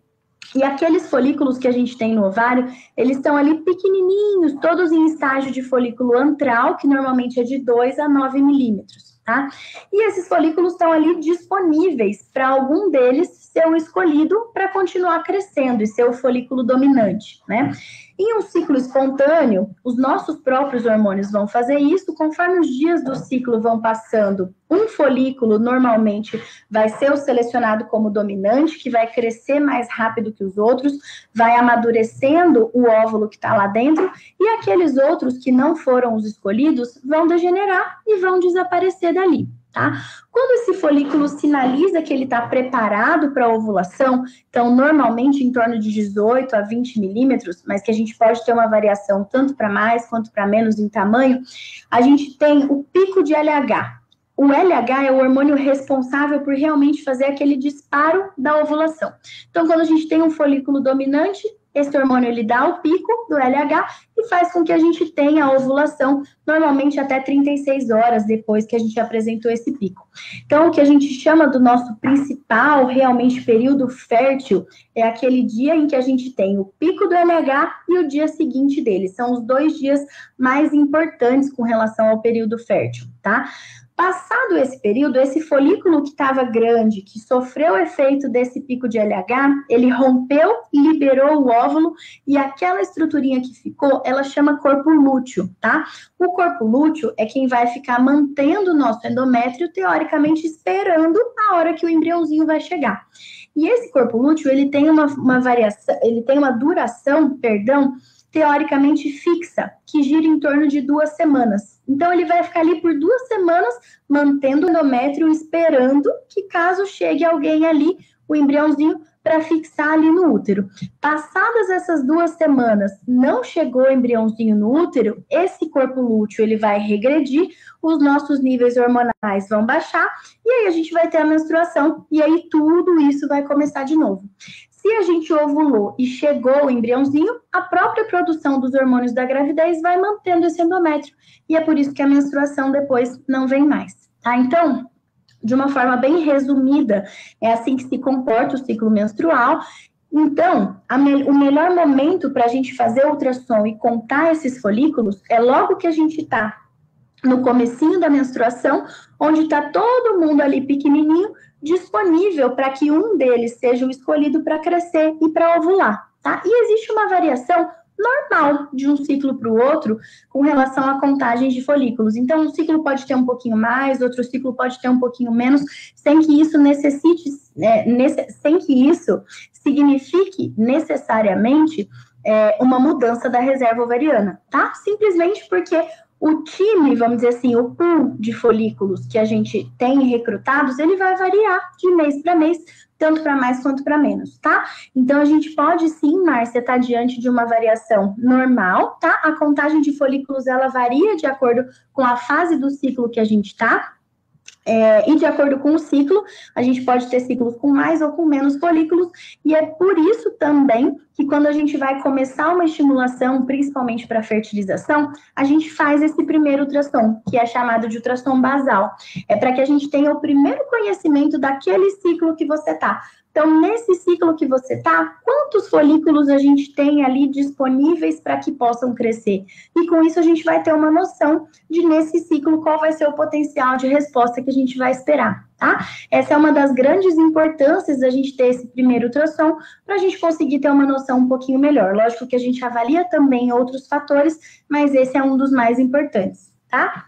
e aqueles folículos que a gente tem no ovário, eles estão ali pequenininhos, todos em estágio de folículo antral, que normalmente é de 2 a 9 milímetros, tá? E esses folículos estão ali disponíveis para algum deles ser o escolhido para continuar crescendo e ser o folículo dominante, né? Em um ciclo espontâneo, os nossos próprios hormônios vão fazer isso, conforme os dias do ciclo vão passando. Um folículo, normalmente, vai ser o selecionado como dominante, que vai crescer mais rápido que os outros, vai amadurecendo o óvulo que está lá dentro, e aqueles outros que não foram os escolhidos vão degenerar e vão desaparecer dali. Tá? Quando esse folículo sinaliza que ele está preparado para a ovulação, então normalmente em torno de 18 a 20 milímetros, mas que a gente pode ter uma variação tanto para mais quanto para menos em tamanho, a gente tem o pico de LH. O LH é o hormônio responsável por realmente fazer aquele disparo da ovulação. Então, quando a gente tem um folículo dominante, esse hormônio ele dá o pico do LH e faz com que a gente tenha a ovulação normalmente até 36 horas depois que a gente apresentou esse pico. Então, o que a gente chama do nosso principal, realmente, período fértil é aquele dia em que a gente tem o pico do LH e o dia seguinte dele. São os 2 dias mais importantes com relação ao período fértil, tá? Passado esse período, esse folículo que estava grande, que sofreu o efeito desse pico de LH, ele rompeu, liberou o óvulo e aquela estruturinha que ficou, ela chama corpo lúteo, tá? O corpo lúteo é quem vai ficar mantendo o nosso endométrio, teoricamente esperando a hora que o embriãozinho vai chegar. E esse corpo lúteo, ele tem uma variação, ele tem uma duração, teoricamente fixa, que gira em torno de 2 semanas. Então, ele vai ficar ali por 2 semanas, mantendo o endométrio, esperando que caso chegue alguém ali, o embriãozinho, para fixar ali no útero. Passadas essas 2 semanas, não chegou o embriãozinho no útero, esse corpo lúteo, ele vai regredir, os nossos níveis hormonais vão baixar, e aí a gente vai ter a menstruação, e aí tudo isso vai começar de novo. Se a gente ovulou e chegou o embriãozinho, a própria produção dos hormônios da gravidez vai mantendo esse endométrio. E é por isso que a menstruação depois não vem mais, tá? Então, de uma forma bem resumida, é assim que se comporta o ciclo menstrual. Então, o melhor momento para a gente fazer ultrassom e contar esses folículos é logo que a gente está no comecinho da menstruação, onde está todo mundo ali pequenininho, disponível para que um deles seja o escolhido para crescer e para ovular, tá? E existe uma variação normal de um ciclo para o outro com relação à contagem de folículos. Então, um ciclo pode ter um pouquinho mais, outro ciclo pode ter um pouquinho menos, sem que isso sem que isso signifique necessariamente uma mudança da reserva ovariana, tá? Simplesmente porque o time, vamos dizer assim, o pool de folículos que a gente tem recrutados, ele vai variar de mês para mês, tanto para mais quanto para menos, tá? Então, a gente pode sim, Márcia, estar diante de uma variação normal, tá? A contagem de folículos, ela varia de acordo com a fase do ciclo que a gente tá. E de acordo com o ciclo, a gente pode ter ciclos com mais ou com menos folículos, e é por isso também que quando a gente vai começar uma estimulação, principalmente para fertilização, a gente faz esse primeiro ultrassom, que é chamado de ultrassom basal. É para que a gente tenha o primeiro conhecimento daquele ciclo que você está. Então, nesse ciclo que você está, quantos folículos a gente tem ali disponíveis para que possam crescer? E com isso a gente vai ter uma noção de, nesse ciclo, qual vai ser o potencial de resposta que a gente vai esperar, tá? Essa é uma das grandes importâncias da gente ter esse primeiro ultrassom, para a gente conseguir ter uma noção um pouquinho melhor. Lógico que a gente avalia também outros fatores, mas esse é um dos mais importantes, tá?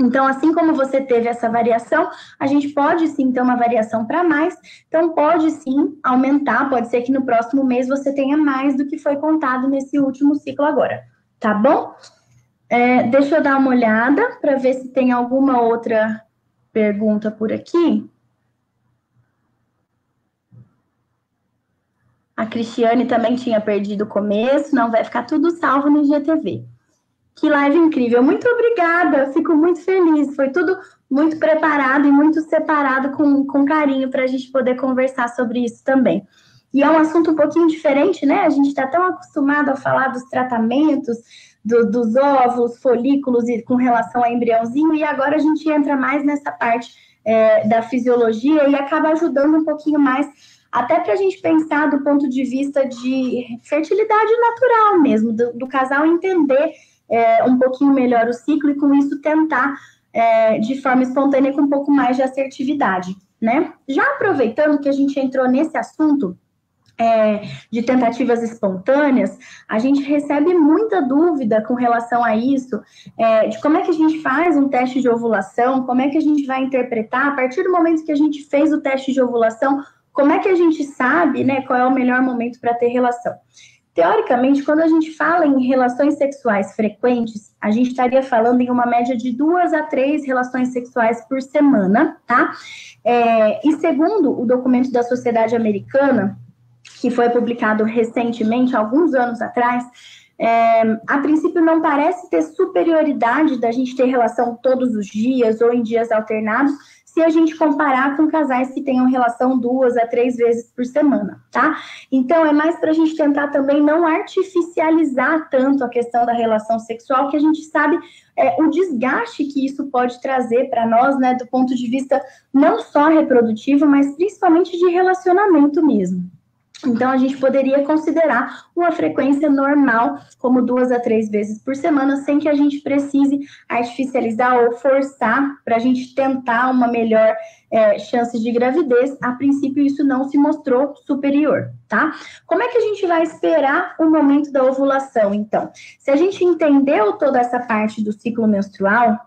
Então, assim como você teve essa variação, a gente pode sim ter uma variação para mais, então pode sim aumentar, pode ser que no próximo mês você tenha mais do que foi contado nesse último ciclo agora, tá bom? Deixa eu dar uma olhada para ver se tem alguma outra pergunta por aqui. A Cristiane também tinha perdido o começo, não, vai ficar tudo salvo no IGTV. Que live incrível, muito obrigada, fico muito feliz, foi tudo muito preparado e muito separado com carinho para a gente poder conversar sobre isso também. E é um assunto um pouquinho diferente, né? A gente está tão acostumado a falar dos tratamentos, dos óvulos, folículos e com relação a embriãozinho, e agora a gente entra mais nessa parte da fisiologia e acaba ajudando um pouquinho mais, até para a gente pensar do ponto de vista de fertilidade natural mesmo, do casal entender um pouquinho melhor o ciclo e com isso tentar de forma espontânea com um pouco mais de assertividade, né? Já aproveitando que a gente entrou nesse assunto de tentativas espontâneas, a gente recebe muita dúvida com relação a isso, de como é que a gente faz um teste de ovulação, como é que a gente vai interpretar, a partir do momento que a gente fez o teste de ovulação, como é que a gente sabe, né, qual é o melhor momento para ter relação. Teoricamente, quando a gente fala em relações sexuais frequentes, a gente estaria falando em uma média de 2 a 3 relações sexuais por semana, tá? E segundo o documento da Sociedade Americana, que foi publicado recentemente, alguns anos atrás, a princípio não parece ter superioridade da gente ter relação todos os dias ou em dias alternados, se a gente comparar com casais que tenham relação 2 a 3 vezes por semana, tá? Então, é mais para a gente tentar também não artificializar tanto a questão da relação sexual, que a gente sabe o desgaste que isso pode trazer para nós, né, do ponto de vista não só reprodutivo, mas principalmente de relacionamento mesmo. Então, a gente poderia considerar uma frequência normal, como 2 a 3 vezes por semana, sem que a gente precise artificializar ou forçar para a gente tentar uma melhor chance de gravidez. A princípio, isso não se mostrou superior, tá? Como é que a gente vai esperar o momento da ovulação, então? Se a gente entendeu toda essa parte do ciclo menstrual,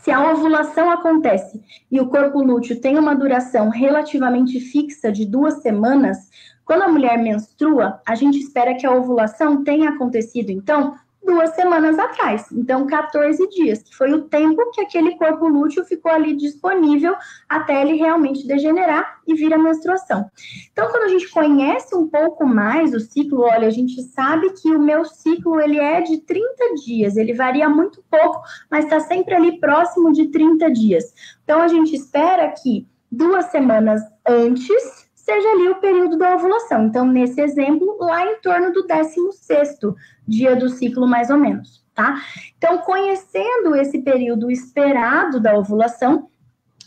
se a ovulação acontece e o corpo lúteo tem uma duração relativamente fixa de 2 semanas, quando a mulher menstrua, a gente espera que a ovulação tenha acontecido, então, 2 semanas atrás. Então, 14 dias, que foi o tempo que aquele corpo lúteo ficou ali disponível até ele realmente degenerar e vir a menstruação. Então, quando a gente conhece um pouco mais o ciclo, olha, a gente sabe que o meu ciclo, ele é de 30 dias, ele varia muito pouco, mas está sempre ali próximo de 30 dias. Então, a gente espera que 2 semanas antes seja ali o período da ovulação. Então, nesse exemplo, lá em torno do 16º dia do ciclo, mais ou menos, tá? Então, conhecendo esse período esperado da ovulação,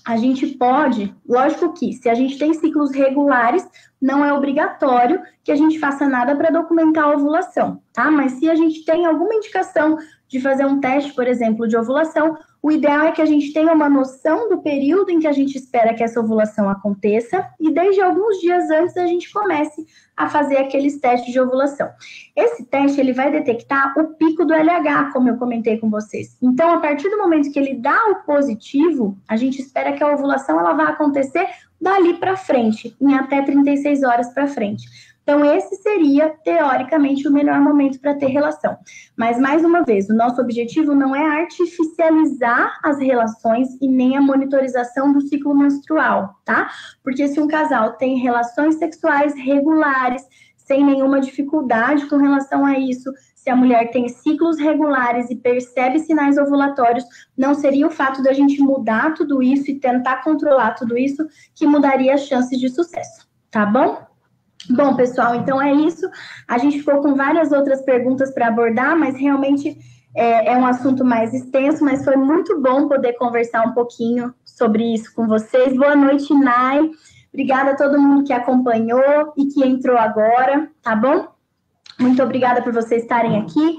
a gente pode, lógico que, se a gente tem ciclos regulares, não é obrigatório que a gente faça nada para documentar a ovulação, tá? Mas se a gente tem alguma indicação de fazer um teste, por exemplo, de ovulação, o ideal é que a gente tenha uma noção do período em que a gente espera que essa ovulação aconteça e desde alguns dias antes a gente comece a fazer aqueles testes de ovulação. Esse teste, ele vai detectar o pico do LH, como eu comentei com vocês. Então, a partir do momento que ele dá o positivo, a gente espera que a ovulação ela vai acontecer dali para frente, em até 36 horas para frente. Então, esse seria, teoricamente, o melhor momento para ter relação. Mas, mais uma vez, o nosso objetivo não é artificializar as relações e nem a monitorização do ciclo menstrual, tá? Porque se um casal tem relações sexuais regulares, sem nenhuma dificuldade com relação a isso, se a mulher tem ciclos regulares e percebe sinais ovulatórios, não seria o fato da gente mudar tudo isso e tentar controlar tudo isso que mudaria as chances de sucesso, tá bom? Bom, pessoal, então é isso. A gente ficou com várias outras perguntas para abordar, mas realmente é um assunto mais extenso, mas foi muito bom poder conversar um pouquinho sobre isso com vocês. Boa noite, Nai. Obrigada a todo mundo que acompanhou e que entrou agora, tá bom? Muito obrigada por vocês estarem aqui.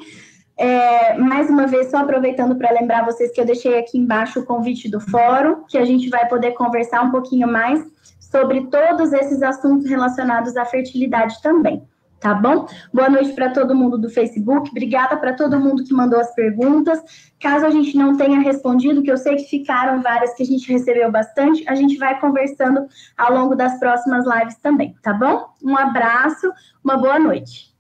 Mais uma vez, só aproveitando para lembrar vocês que eu deixei aqui embaixo o convite do fórum, que a gente vai poder conversar um pouquinho mais sobre todos esses assuntos relacionados à fertilidade também, tá bom? Boa noite para todo mundo do Facebook, obrigada para todo mundo que mandou as perguntas. Caso a gente não tenha respondido, que eu sei que ficaram várias que a gente recebeu bastante, a gente vai conversando ao longo das próximas lives também, tá bom? Um abraço, uma boa noite.